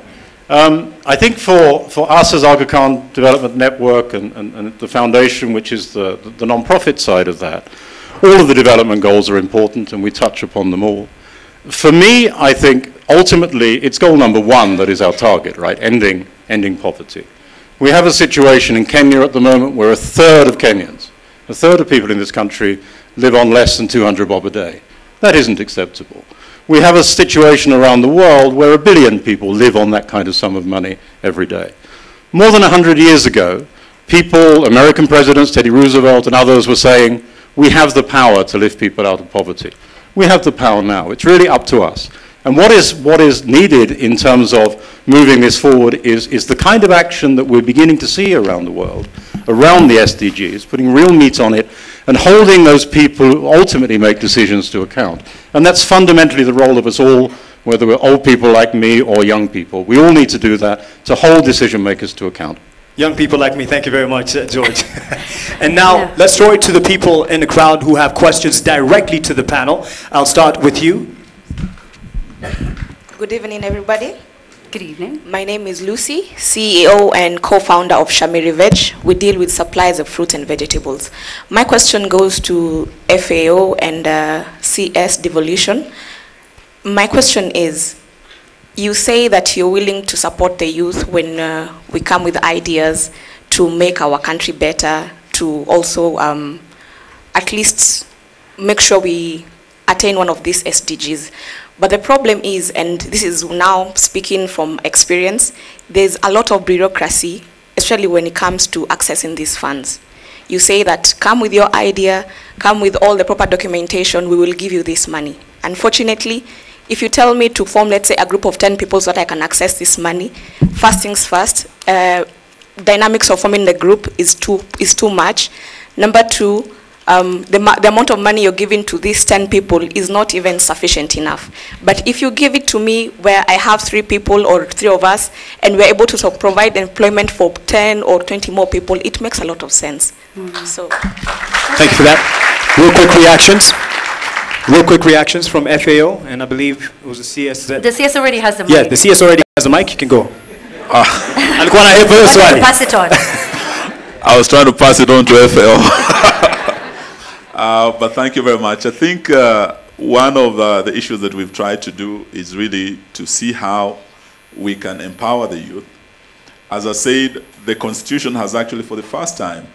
[SPEAKER 6] I think for us as Aga Khan Development Network and the foundation, which is the non-profit side of that, all of the development goals are important, and we touch upon them all. For me, I think ultimately it's goal number one that is our target, right? Ending poverty. We have a situation in Kenya at the moment where a third of Kenyans, a third of people in this country live on less than 200 bob a day. That isn't acceptable. We have a situation around the world where 1 billion people live on that kind of sum of money every day. More than 100 years ago, people, American presidents, Teddy Roosevelt and others were saying, we have the power to lift people out of poverty. We have the power now. It's really up to us. And what is needed in terms of moving this forward is the kind of action that we're beginning to see around the world, around the SDGs, putting real meat on it, and holding those people who ultimately make decisions to account. And that's fundamentally the role of us all, whether we're old people like me or young people. We all need to do that, to hold decision makers to account.
[SPEAKER 1] Young people like me, thank you very much, George. And now, let's throw it to the people in the crowd who have questions directly to the panel. I'll start with you.
[SPEAKER 22] Good evening, everybody.
[SPEAKER 20] Good evening.
[SPEAKER 22] My name is Lucy, CEO and co-founder of Shamiri Veg. We deal with supplies of fruit and vegetables. My question goes to FAO and CS Devolution. My question is, you say that you're willing to support the youth when we come with ideas to make our country better, to also at least make sure we attain one of these SDGs. But the problem is, and this is now speaking from experience, there's a lot of bureaucracy, especially when it comes to accessing these funds. You say that come with your idea, come with all the proper documentation, we will give you this money. Unfortunately, if you tell me to form, let's say, a group of 10 people so that I can access this money, first things first, dynamics of forming the group is too much. Number two, the amount of money you're giving to these 10 people is not even sufficient enough. But if you give it to me where I have 3 people or 3 of us, and we're able to provide employment for 10 or 20 more people, it makes a lot of sense. So,
[SPEAKER 1] thank you for that. Real quick reactions from FAO, and I believe it was the CS.
[SPEAKER 20] The CS already has the mic.
[SPEAKER 1] Yeah, the CS already has the mic. You can go.
[SPEAKER 20] Pass it on.
[SPEAKER 14] I was trying to pass it on to FAO. But thank you very much. I think one of the issues that we've tried to do is really to see how we can empower the youth. As I said, the Constitution has actually, for the first time,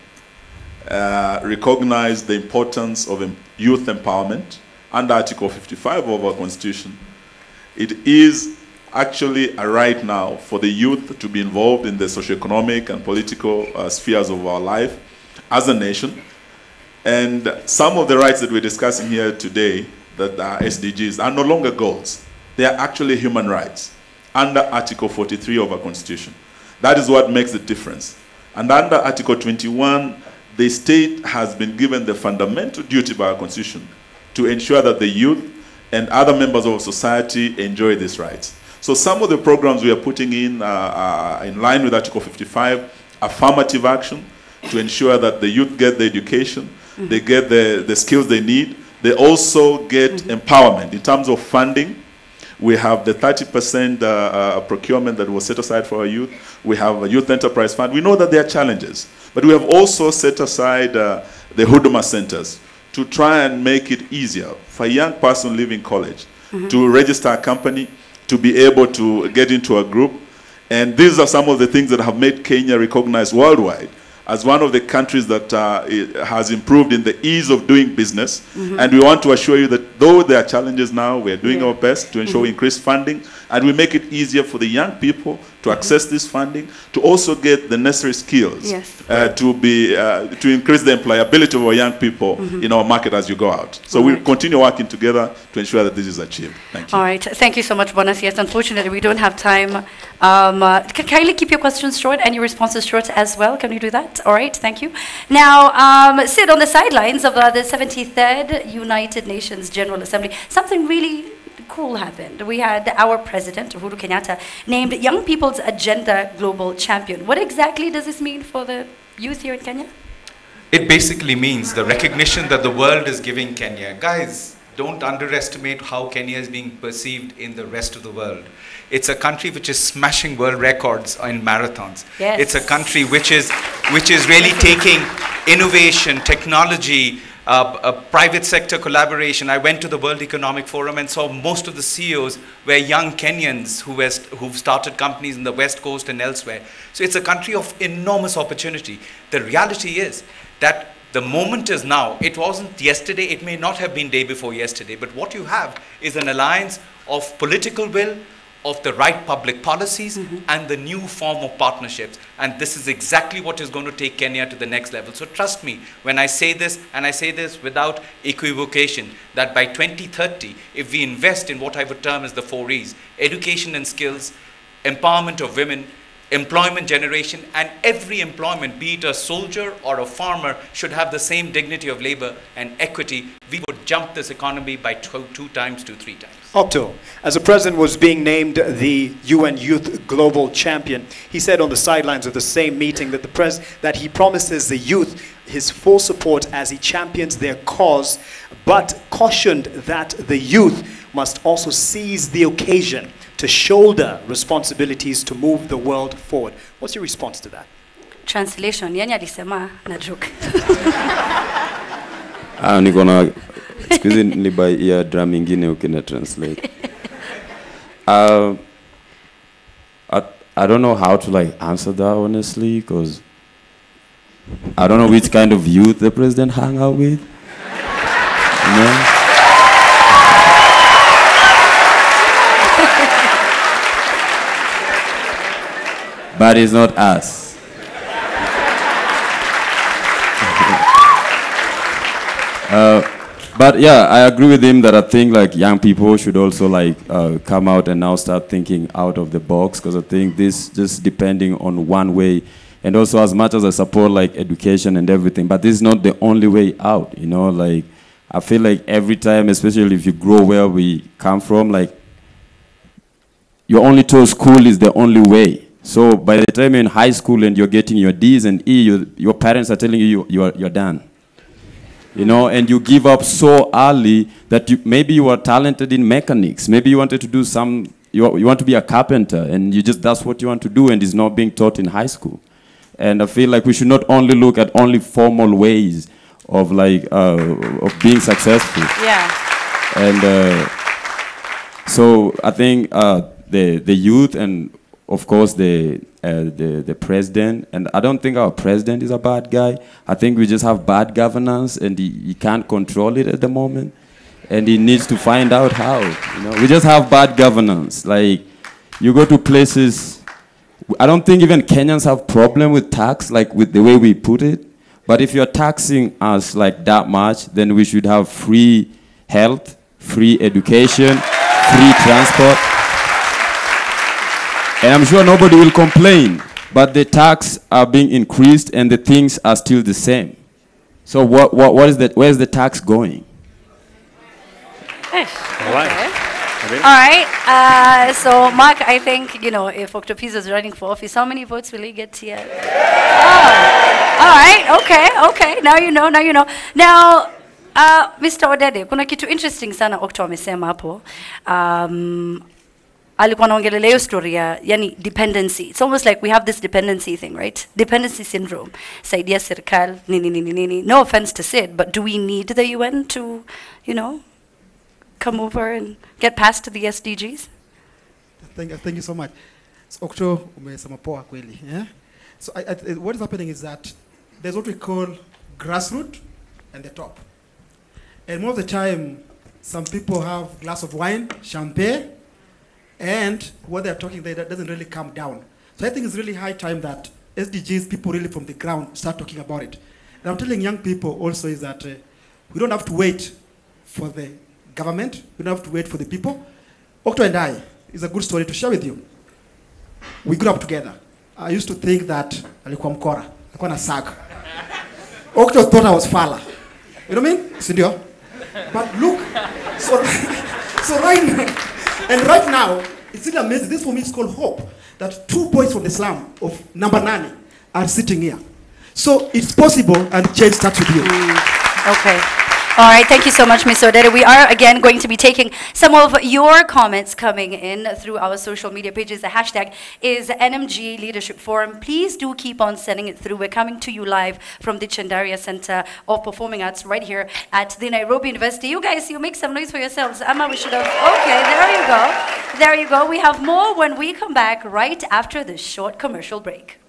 [SPEAKER 14] recognized the importance of youth empowerment. Under Article 55 of our Constitution, it is actually a right now for the youth to be involved in the socioeconomic and political spheres of our life as a nation. And some of the rights that we're discussing here today, that are SDGs, are no longer goals. They are actually human rights. under Article 43 of our Constitution. That is what makes the difference. And under Article 21, the state has been given the fundamental duty by our Constitution to ensure that the youth and other members of society enjoy these rights. So some of the programs we are putting in line with Article 55, affirmative action to ensure that the youth get the education, they get the skills they need. They also get empowerment in terms of funding. We have the 30% procurement that was set aside for our youth. We have a youth enterprise fund. We know that there are challenges, but we have also set aside the Huduma centers to try and make it easier for a young person leaving college to register a company, to be able to get into a group. And these are some of the things that have made Kenya recognized worldwide as one of the countries that has improved in the ease of doing business. And we want to assure you that though there are challenges now, we are doing our best to ensure we increase funding, and we make it easier for the young people to access this funding, to also get the necessary skills to increase the employability of our young people in our market as you go out. So we'll continue working together to ensure that this is achieved. Thank you.
[SPEAKER 20] All right. Thank you so much, Bonas. Yes, unfortunately, we don't have time. Kindly keep your questions short and your responses short as well. Can you do that? All right. Thank you. Now, sit on the sidelines of the 73rd United Nations General Assembly. Something really cool happened. We had our president, Uhuru Kenyatta, named Young People's Agenda Global Champion. What exactly does this mean for the youth here in Kenya?
[SPEAKER 15] It basically means the recognition that the world is giving Kenya. Guys, don't underestimate how Kenya is being perceived in the rest of the world. It's a country which is smashing world records in marathons.
[SPEAKER 20] Yes.
[SPEAKER 15] It's a country which is really taking innovation, technology, private sector collaboration. I went to the World Economic Forum and saw most of the CEOs were young Kenyans who've started companies in the West Coast and elsewhere. So it's a country of enormous opportunity. The reality is that the moment is now. It wasn't yesterday, it may not have been day before yesterday, but what you have is an alliance of political will, of the right public policies, and the new form of partnerships. And this is exactly what is going to take Kenya to the next level. So trust me when I say this, and I say this without equivocation, that by 2030, if we invest in what I would term as the 4 E's, education and skills, empowerment of women, employment generation, and every employment, be it a soldier or a farmer, should have the same dignity of labor and equity, we would jump this economy by 2 times to 3 times.
[SPEAKER 1] Octo, as the president was being named the UN Youth Global Champion, he said on the sidelines of the same meeting that that he promises the youth his full support as he champions their cause, but cautioned that the youth must also seize the occasion to shoulder responsibilities to move the world forward. What's your response to that?
[SPEAKER 20] Translation, yani alisema na joke.
[SPEAKER 16] Niko na sikuizi nilibuy ear drum ingine ukina translate. I don't know how to like answer that honestly, because I don't know which kind of youth the president hang out with. You know? But it's not us. But yeah, I agree with him that I think like young people should also like come out and now start thinking out of the box, because I think this just depending on one way, and also as much as I support like education and everything, but this is not the only way out, you know, like I feel like every time, especially if you grow where we come from, like you're only told school is the only way. So by the time you're in high school and you're getting your D's and E, your parents are telling you you're done. You know, and you give up so early that maybe you are talented in mechanics. Maybe you wanted to do you want to be a carpenter, and that's what you want to do, and it's not being taught in high school. And I feel like we should not only look at only formal ways of like of being successful.
[SPEAKER 20] Yeah.
[SPEAKER 16] And so I think the youth and of course the president, and I don't think our president is a bad guy. I think we just have bad governance, and he can't control it at the moment, and he needs to find out how. You know, we just have bad governance. Like you go to places, I don't think even Kenyans have problem with tax, like with the way we put it. But if you're taxing us like that much, then we should have free health, free education, free transport.
[SPEAKER 3] And I'm sure nobody will complain, but the tax are being increased and the things are still the same. So what is that? Where's the tax going?
[SPEAKER 20] All right. So, Mark, I think, if Dr. Pizzo is running for office, how many votes will he get here? Oh. All right. Okay. Now you know. Now, Mr. Odede, kuna kitu interesting sana Okto amesema hapo. Alikuwa anaongelelea hiyo story ya yani dependency. It's almost like we have this dependency thing, right? Dependency syndrome. Saidia serikali, nini. No offense to say it, but do we need the UN to, come over and get past the SDGs?
[SPEAKER 18] Thank you so much. So, Okto, umesema poa kweli. Yeah? So what is happening is that there's what we call grassroots and the top. And most of the time, some people have a glass of wine, champagne, and what they're talking there, that doesn't really come down. So I think it's really high time that SDGs, people really from the ground start talking about it. And I'm telling young people also is that we don't have to wait for the government. We don't have to wait for the people. Okto and I, is a good story to share with you. We grew up together. I used to think that alikuwa mkora, alikuwa na sag. Okto thought I was fala. You know what I mean? Sindio? But look, so right now, it's really amazing. This for me is called hope. That 2 boys from the slum of number 9 are sitting here. So it's possible and change starts with you.
[SPEAKER 20] Okay. All right, thank you so much, Ms. Odede. We are again going to be taking some of your comments coming in through our social media pages. The hashtag is NMG Leadership Forum. Please do keep on sending it through. We're coming to you live from the Chandaria Centre of Performing Arts right here at the Nairobi University. You guys, you make some noise for yourselves. Amma, we should have... Okay, there you go. There you go. We have more when we come back right after this short commercial break.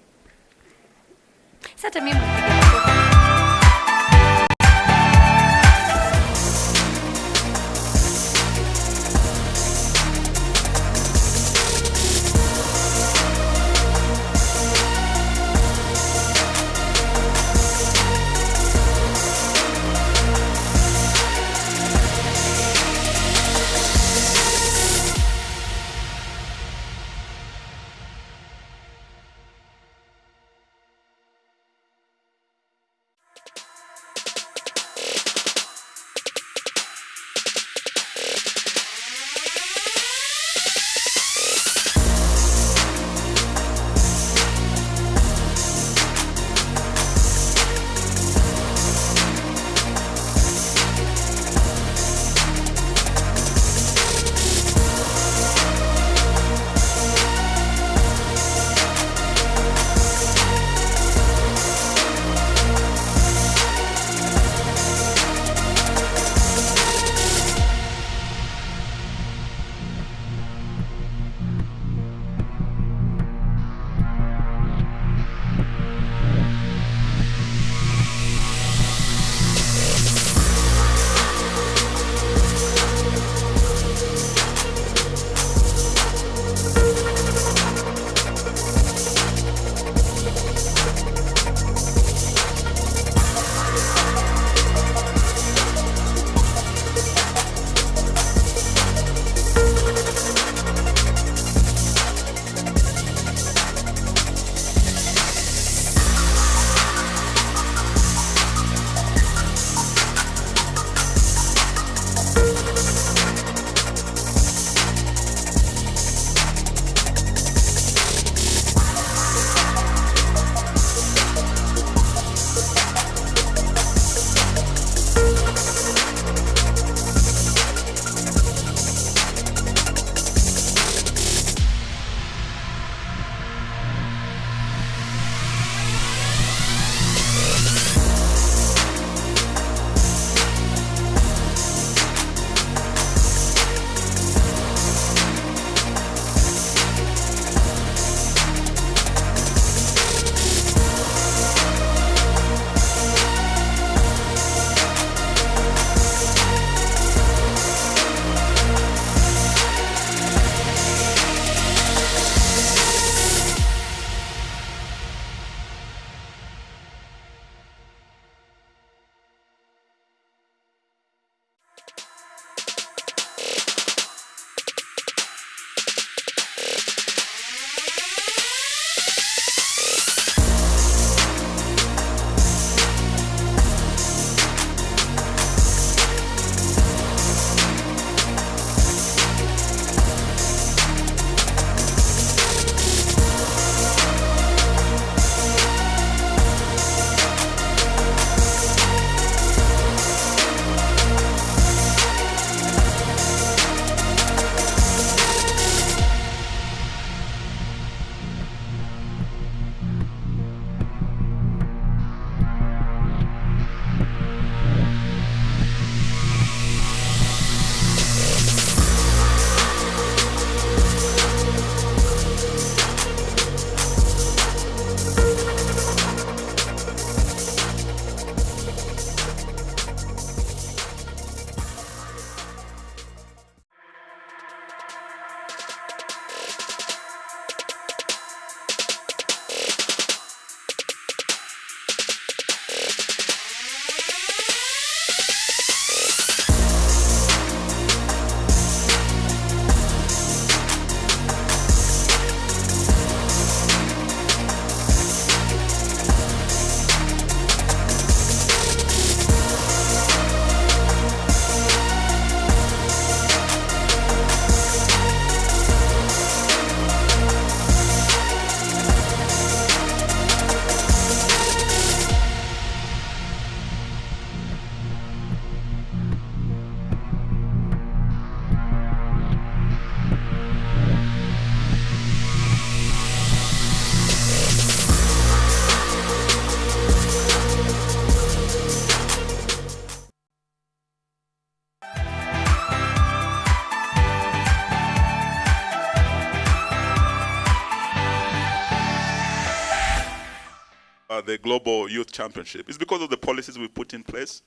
[SPEAKER 14] the Global Youth Championship is because of the policies we put in place.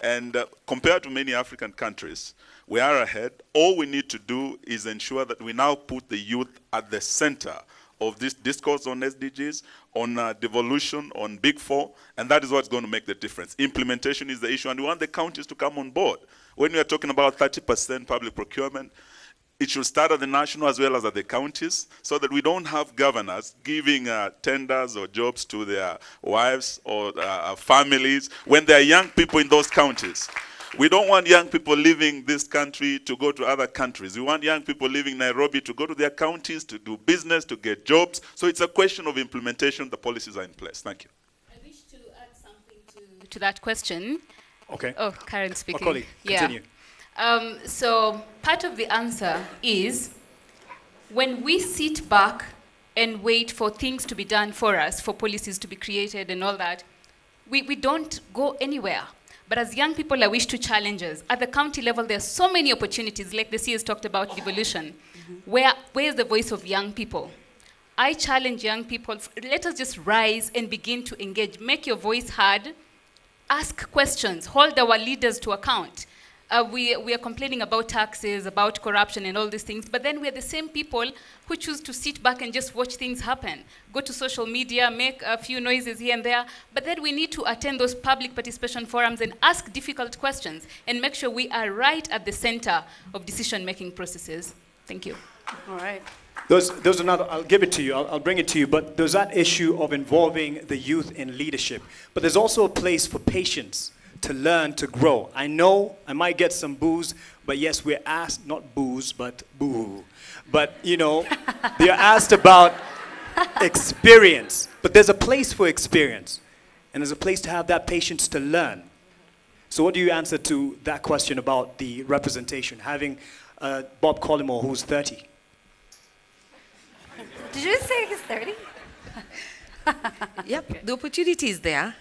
[SPEAKER 14] And compared to many African countries, we are ahead. All we need to do is ensure that we now put the youth at the center of this discourse on SDGs, on devolution, on Big Four, and that is what's going to make the difference. Implementation is the issue, and we want the counties to come on board. When we are talking about 30% public procurement, it should start at the national as well as at the counties, so that we don't have governors giving tenders or jobs to their wives or families when there are young people in those counties. We don't want young people leaving this country to go to other countries. We want young people leaving Nairobi to go to their counties, to do business, to get jobs. So it's a question of implementation. The policies are in place. Thank you.
[SPEAKER 7] I wish to add something to that question.
[SPEAKER 1] Okay.
[SPEAKER 7] Oh, Karen speaking.
[SPEAKER 1] Macaulay, continue.
[SPEAKER 7] So part of the answer is when we sit back and wait for things to be done for us, for policies to be created and all that, we don't go anywhere. But as young people, I wish to challenge us. At the county level, there are so many opportunities, like the CS talked about devolution. Where is the voice of young people? I challenge young people, let us just rise and begin to engage. Make your voice heard. Ask questions. Hold our leaders to account. We are complaining about taxes, about corruption and all these things, but then we are the same people who choose to sit back and just watch things happen. Go to social media, make a few noises here and there, but then we need to attend those public participation forums and ask difficult questions and make sure we are right at the center of decision-making processes. Thank you.
[SPEAKER 20] All right.
[SPEAKER 1] Those are not, I'll give it to you, I'll bring it to you, but there's that issue of involving the youth in leadership. But there's also a place for patience, to learn, to grow. I know I might get some boos, but yes, we're asked, not boos, but boo. But, you know, they're asked about experience. But there's a place for experience. And there's a place to have that patience to learn. So what do you answer to that question about the representation, having Bob Collymore, who's 30?
[SPEAKER 20] Did you say he's 30?
[SPEAKER 19] Yep, the opportunity is there.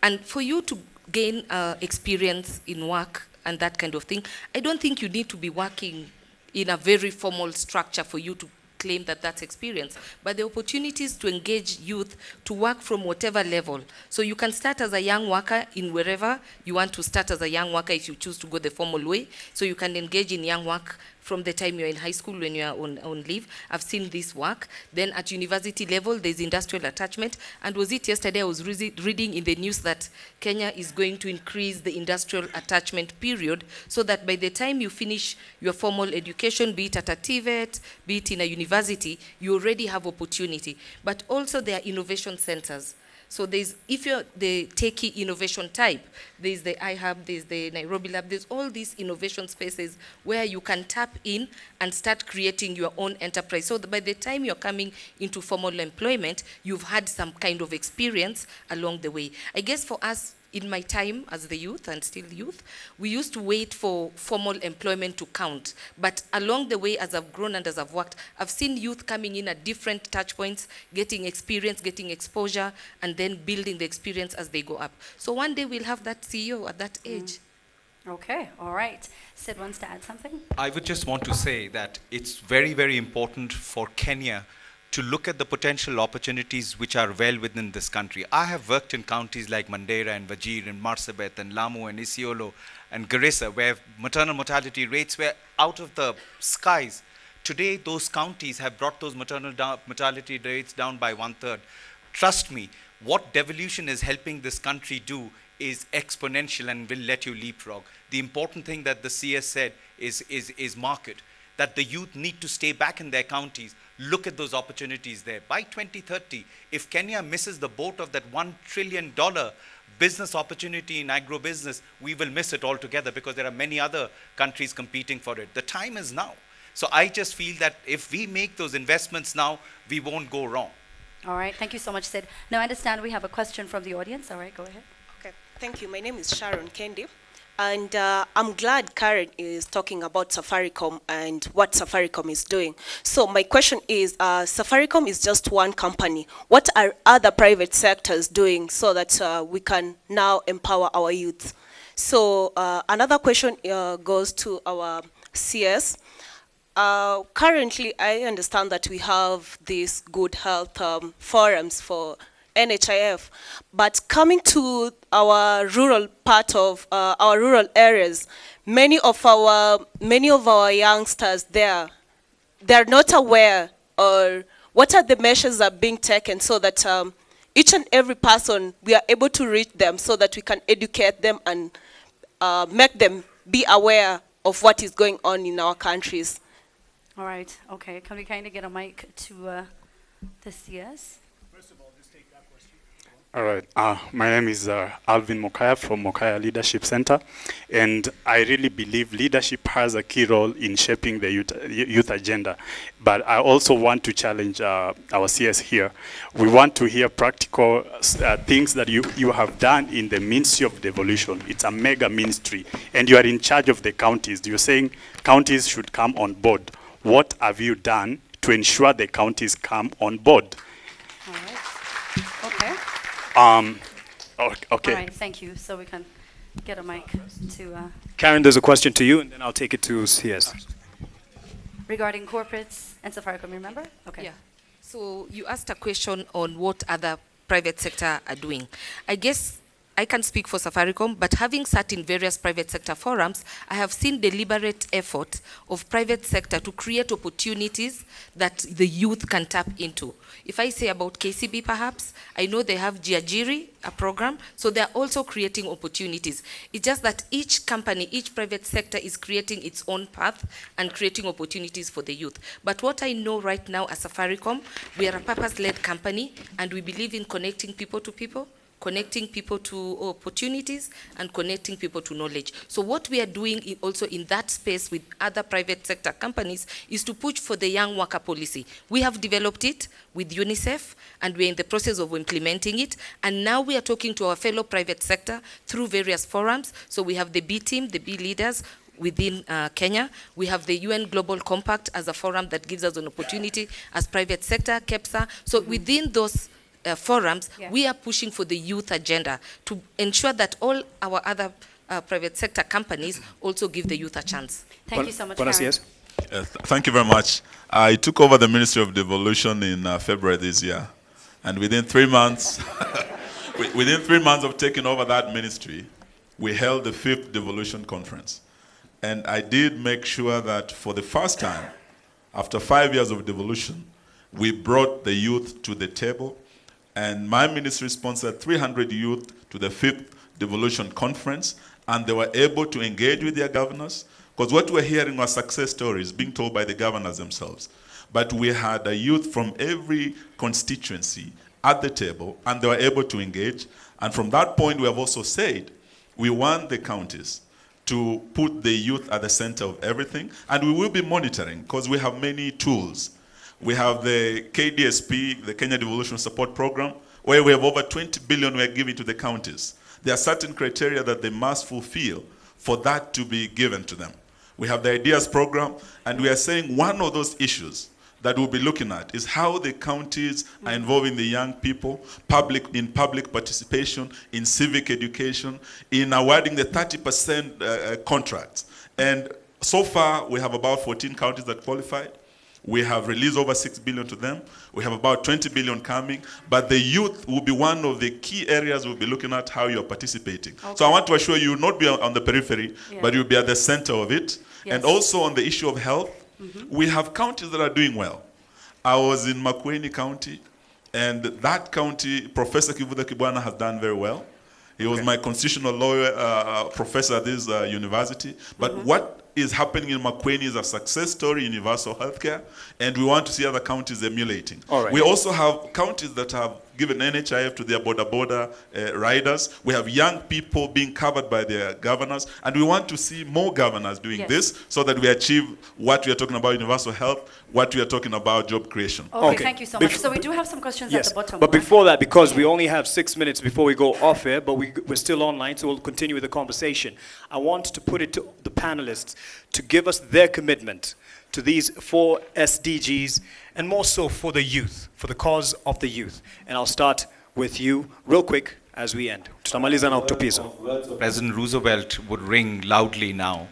[SPEAKER 19] And for you to gain experience in work and that kind of thing, I don't think you need to be working in a very formal structure for you to claim that that's experience, but the opportunities to engage youth to work from whatever level. So you can start as a young worker in wherever you want to start as a young worker if you choose to go the formal way. So you can engage in young work from the time you're in high school when you're on leave. I've seen this work. Then at university level, there's industrial attachment. And was it yesterday I was reading in the news that Kenya is going to increase the industrial attachment period so that by the time you finish your formal education, be it at a TVET, be it in a university, you already have opportunity. But also there are innovation centers. So there's, if you're the techie innovation type, there's the iHub, there's the Nairobi Lab, there's all these innovation spaces where you can tap in and start creating your own enterprise. So by the time you're coming into formal employment, you've had some kind of experience along the way. I guess for us, in my time as the youth and still youth, we used to wait for formal employment to count. But along the way, as I've grown and as I've worked, I've seen youth coming in at different touch points, getting experience, getting exposure, and then building the experience as they go up. So one day we'll have that CEO at that age.
[SPEAKER 20] Okay, all right. Sid wants to add something?
[SPEAKER 15] I would just want to say that it's very, very important for Kenya to look at the potential opportunities which are well within this country. I have worked in counties like Mandera and Wajir and Marsabit and Lamu and Isiolo and Garissa, where maternal mortality rates were out of the skies. Today, those counties have brought those maternal mortality rates down by 1/3. Trust me, what devolution is helping this country do is exponential and will let you leapfrog. The important thing that the CS said is market, that the youth need to stay back in their counties. Look at those opportunities there. By 2030, if Kenya misses the boat of that $1 trillion business opportunity in agro-business, we will miss it altogether because there are many other countries competing for it. The time is now. So I just feel that if we make those investments now, we won't go wrong.
[SPEAKER 20] All right, thank you so much, Sid. Now I understand we have a question from the audience. All right, go ahead.
[SPEAKER 8] Okay, thank you. My name is Sharon Kendi. And I'm glad Karen is talking about Safaricom and what Safaricom is doing. So my question is, Safaricom is just one company. What are other private sectors doing so that we can now empower our youth? So another question goes to our CS. Currently, I understand that we have these good health forums for NHIF. But coming to our rural part of our rural areas, many of our youngsters there, they're not aware or what are the measures that are being taken so that each and every person, we are able to reach them so that we can educate them and make them be aware of what is going on in our countries.
[SPEAKER 20] All right, okay. Can we kind of get a mic to the CS?
[SPEAKER 9] First of all, just take that question. All right. My name is Alvin Mokaya from Mokaya Leadership Center, and I really believe leadership has a key role in shaping the youth agenda. But I also want to challenge our CS here. We want to hear practical things that you have done in the Ministry of Devolution. It's a mega ministry, and you are in charge of the counties. You're saying counties should come on board. What have you done to ensure the counties come on board?
[SPEAKER 20] All right. Okay.
[SPEAKER 9] Okay.
[SPEAKER 20] All right, thank you. So we can get a mic to...
[SPEAKER 1] Karen, there's a question to you, and then I'll take it to CS.
[SPEAKER 20] Regarding corporates and Safaricom, remember? Okay.
[SPEAKER 19] Yeah. So you asked a question on what other private sector are doing. I guess I can speak for Safaricom, but having sat in various private sector forums, I have seen deliberate effort of private sector to create opportunities that the youth can tap into. If I say about KCB perhaps, I know they have Jiajiri, a program, so they're also creating opportunities. It's just that each company, each private sector is creating its own path and creating opportunities for the youth. But what I know right now as Safaricom, we are a purpose-led company, and we believe in connecting people to people, connecting people to opportunities, and connecting people to knowledge. So what we are doing also in that space with other private sector companies is to push for the young worker policy. We have developed it with UNICEF, and we're in the process of implementing it. And now we are talking to our fellow private sector through various forums. So we have the B team, the B leaders, within Kenya. We have the UN Global Compact as a forum that gives us an opportunity as private sector, KEPSA. So within those forums, we are pushing for the youth agenda to ensure that all our other private sector companies also give the youth a chance.
[SPEAKER 20] Thank you so much,
[SPEAKER 14] Yes, thank you very much. I took over the Ministry of Devolution in February this year, and within 3 months, within 3 months of taking over that ministry, we held the 5th Devolution Conference. And I did make sure that for the first time, after 5 years of devolution, we brought the youth to the table. And my ministry sponsored 300 youth to the 5th Devolution Conference, and they were able to engage with their governors, because what we're hearing were success stories being told by the governors themselves. But we had a youth from every constituency at the table, and they were able to engage. And from that point, we have also said, we want the counties to put the youth at the center of everything, and we will be monitoring, because we have many tools. We have the KDSP, the Kenya Devolution Support Program, where we have over 20 billion we are giving to the counties. There are certain criteria that they must fulfill for that to be given to them. We have the Ideas Program, and we are saying one of those issues that we'll be looking at is how the counties are involving the young people, in public participation, in civic education, in awarding the 30% contracts. And so far, we have about 14 counties that qualified. We have released over 6 billion to them. We have about 20 billion coming. But the youth will be one of the key areas we'll be looking at how you're participating. Okay. So I want to assure you, you'll not be on the periphery, but you'll be at the center of it. Yes. And also on the issue of health, we have counties that are doing well. I was in Makueni County, and that county, Professor Kivuda Kibwana has done very well. He was my constitutional lawyer professor at this university. But what is happening in Makueni is a success story, universal healthcare, and we want to see other counties emulating. All right. We also have counties that have given NHIF to their border riders. We have young people being covered by their governors, and we want to see more governors doing this so that we achieve what we are talking about, universal health, what we are talking about, job creation.
[SPEAKER 20] Okay, thank you so much. So we do have some questions at the bottom.
[SPEAKER 1] But before that, because we only have 6 minutes before we go off air, but we're still online, so we'll continue with the conversation. I want to put it to the panelists to give us their commitment to these 4 SDGs, and more so for the youth, for the cause of the youth. And I'll start with you real quick as we end. Tutamaliza na Octopizo.
[SPEAKER 15] President Roosevelt would ring loudly now.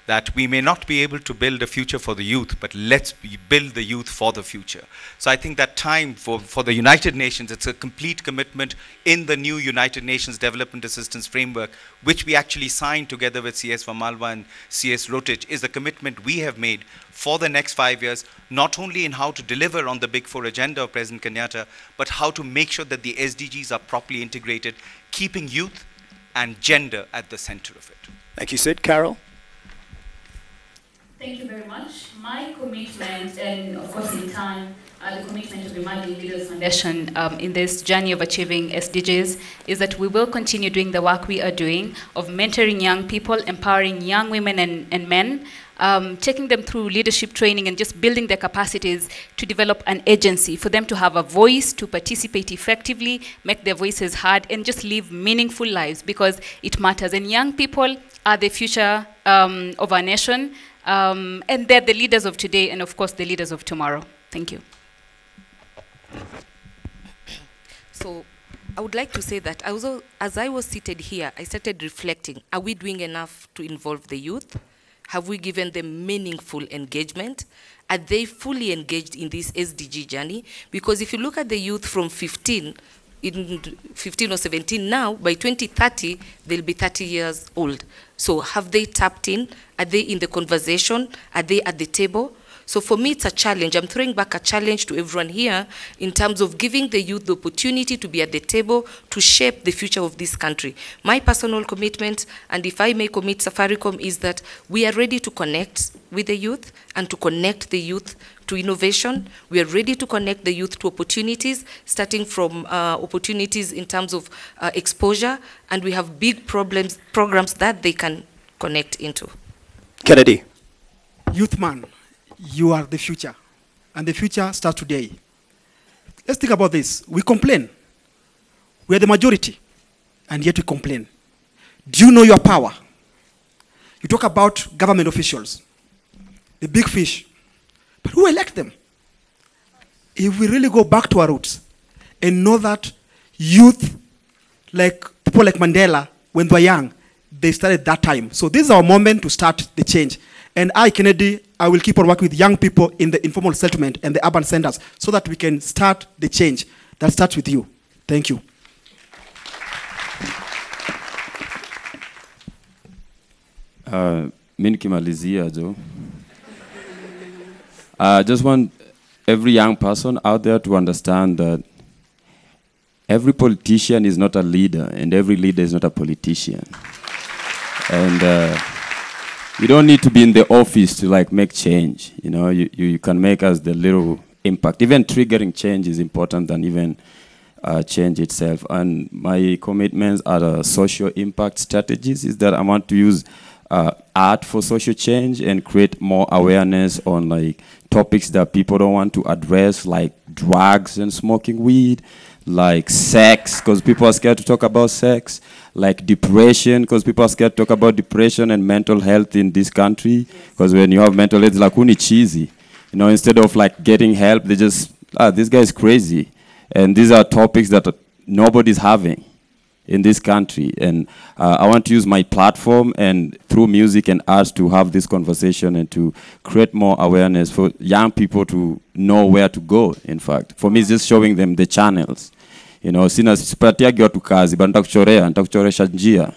[SPEAKER 15] that we may not be able to build a future for the youth, but let's build the youth for the future. So I think that time for the United Nations, it's a complete commitment in the new United Nations Development Assistance Framework, which we actually signed together with CS Vamalwa and CS Rotich, is the commitment we have made for the next 5 years, not only in how to deliver on the Big Four agenda of President Kenyatta, but how to make sure that the SDGs are properly integrated, keeping youth and gender at the center of it.
[SPEAKER 1] Thank you, Sid. Carol?
[SPEAKER 17] Thank you very much. My commitment, and of course in time, the commitment of the Emerging Leaders Foundation in this journey of achieving SDGs is that we will continue doing the work we are doing of mentoring young people, empowering young women and men, taking them through leadership training and just building their capacities to develop an agency, for them to have a voice, to participate effectively, make their voices heard, and just live meaningful lives, because it matters. And young people are the future of our nation. And they're the leaders of today and, of course, the leaders of tomorrow. Thank you.
[SPEAKER 19] So I would like to say that as I was seated here, I started reflecting, are we doing enough to involve the youth? Have we given them meaningful engagement? Are they fully engaged in this SDG journey? Because if you look at the youth from 15 or 17 now, by 2030, they'll be 30 years old. So have they tapped in? Are they in the conversation? Are they at the table? So for me, it's a challenge. I'm throwing back a challenge to everyone here in terms of giving the youth the opportunity to be at the table to shape the future of this country. My personal commitment, and if I may commit Safaricom, is that we are ready to connect with the youth and to connect the youth to innovation. We are ready to connect the youth to opportunities, starting from opportunities in terms of exposure, and we have big programs that they can connect into.
[SPEAKER 1] Kennedy.
[SPEAKER 18] Youth man, you are the future, and the future starts today. Let's think about this. We complain. We are the majority, and yet we complain. Do you know your power? You talk about government officials, the big fish, but who elect them? If we really go back to our roots and know that youth, like people like Mandela, when they were young, they started that time. So this is our moment to start the change. And I, Kennedy, I will keep on working with young people in the informal settlement and the urban centers so that we can start the change that starts with you. Thank you.
[SPEAKER 3] Nikimalizia, Joe. I just want every young person out there to understand that every politician is not a leader, and every leader is not a politician. And you don't need to be in the office to like make change. You know, you can make us the little impact. Even triggering change is important than even change itself. And my commitments are the social impact strategies is that I want to use art for social change and create more awareness on like topics that people don't want to address, like drugs and smoking weed, like sex, because people are scared to talk about sex, like depression, because people are scared to talk about depression and mental health in this country, because when you have mental health, it's like uni cheesy. You know, instead of like getting help, they just, this guy is crazy. And these are topics that nobody's having in this country. And I want to use my platform and through music and arts to have this conversation and to create more awareness for young people to know where to go, in fact. For me, it's just showing them the channels. You know, sina sipatiagi watu kazi, but nitakuchoresha njia.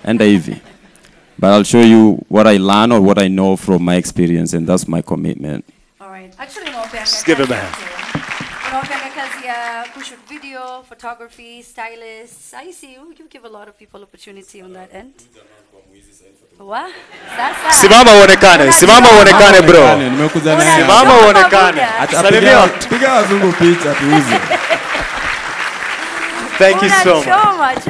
[SPEAKER 3] Enda hivi. But I'll show you what I learn or what I know from my experience, and that's my commitment.
[SPEAKER 20] All right. Actually, no,
[SPEAKER 1] just give him a hand.
[SPEAKER 20] Shoot video, photography, stylists. I see you give a lot of people opportunity on that end. What?
[SPEAKER 1] Simama uonekane, simama uonekane bro. Simama uonekane. Salimia.
[SPEAKER 3] Piga wazungu picha tuuze.
[SPEAKER 1] Thank you so
[SPEAKER 20] much.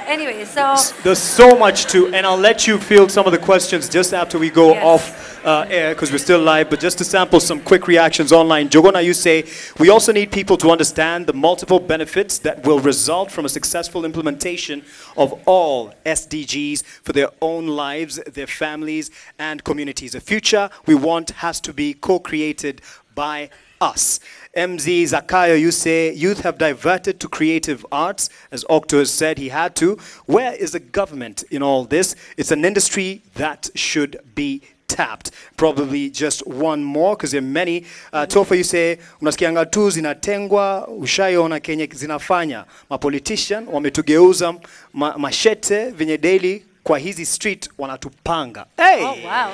[SPEAKER 20] Anyway, so
[SPEAKER 1] there's so much to, and I'll let you field some of the questions just after we go off air, because we're still live, but just to sample some quick reactions online. Jogona, you say, we also need people to understand the multiple benefits that will result from a successful implementation of all SDGs for their own lives, their families, and communities. The future we want has to be co-created by us. MZ Zakayo, you say youth have diverted to creative arts, as Octo has said he had to. Where is the government in all this? It's an industry that should be tapped. Probably just one more, because there are many. Tofa, you say, unasikianga tu zinatengwa, ushaiona Kenya zinafanya. Mapolitician, wametugeuza mashete, venye daily, kwa hizi street wanatupanga. Hey!
[SPEAKER 20] Oh, wow.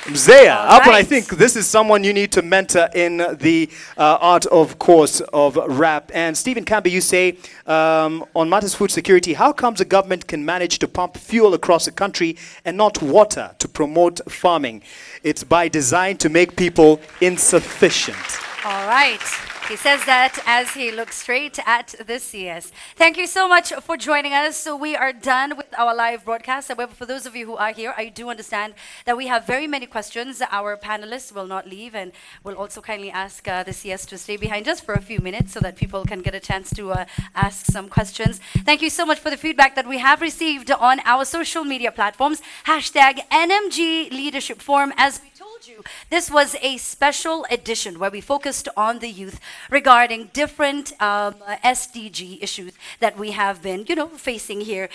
[SPEAKER 1] Mzea, right. I think this is someone you need to mentor in the art, of course, of rap. And Stephen Kambi, you say, on matters food security, how comes the government can manage to pump fuel across the country and not water to promote farming? It's by design to make people insufficient.
[SPEAKER 20] All right. He says that as he looks straight at the CS. Thank you so much for joining us. So we are done with our live broadcast. However, for those of you who are here, I do understand that we have very many questions. Our panelists will not leave, and we'll also kindly ask the CS to stay behind just for a few minutes so that people can get a chance to ask some questions. Thank you so much for the feedback that we have received on our social media platforms. #NMG Leadership Forum. As we told you, this was a special edition where we focused on the youth regarding different SDG issues that we have been, facing here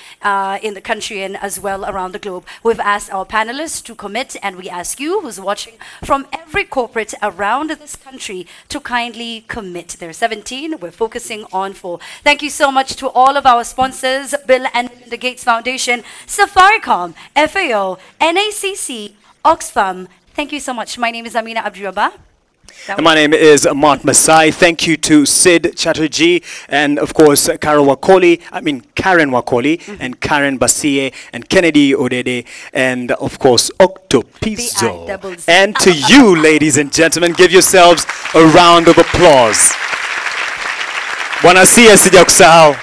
[SPEAKER 20] in the country and as well around the globe. We've asked our panelists to commit, and we ask you who's watching from every corporate around this country to kindly commit. There are 17. We're focusing on 4. Thank you so much to all of our sponsors, Bill and Melinda Gates Foundation, Safaricom, FAO, NACC, Oxfam. Thank you so much. My name is Amina Abdurabba.
[SPEAKER 1] And my name is Mart Masai. Thank you to Sid Chatterjee and, of course, Karen Wakoli, and Karen Basie, and Kennedy Odede, and, of course, Octo Pizzo. And to you, ladies and gentlemen, give yourselves a round of applause. Buenasia sijakusahau.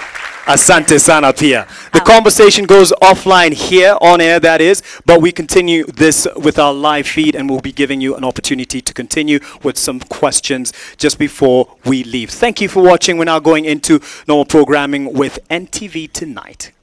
[SPEAKER 1] Asante sana pia. The conversation goes offline here, on air that is, but we continue this with our live feed, and we'll be giving you an opportunity to continue with some questions just before we leave. Thank you for watching. We're now going into normal programming with NTV Tonight.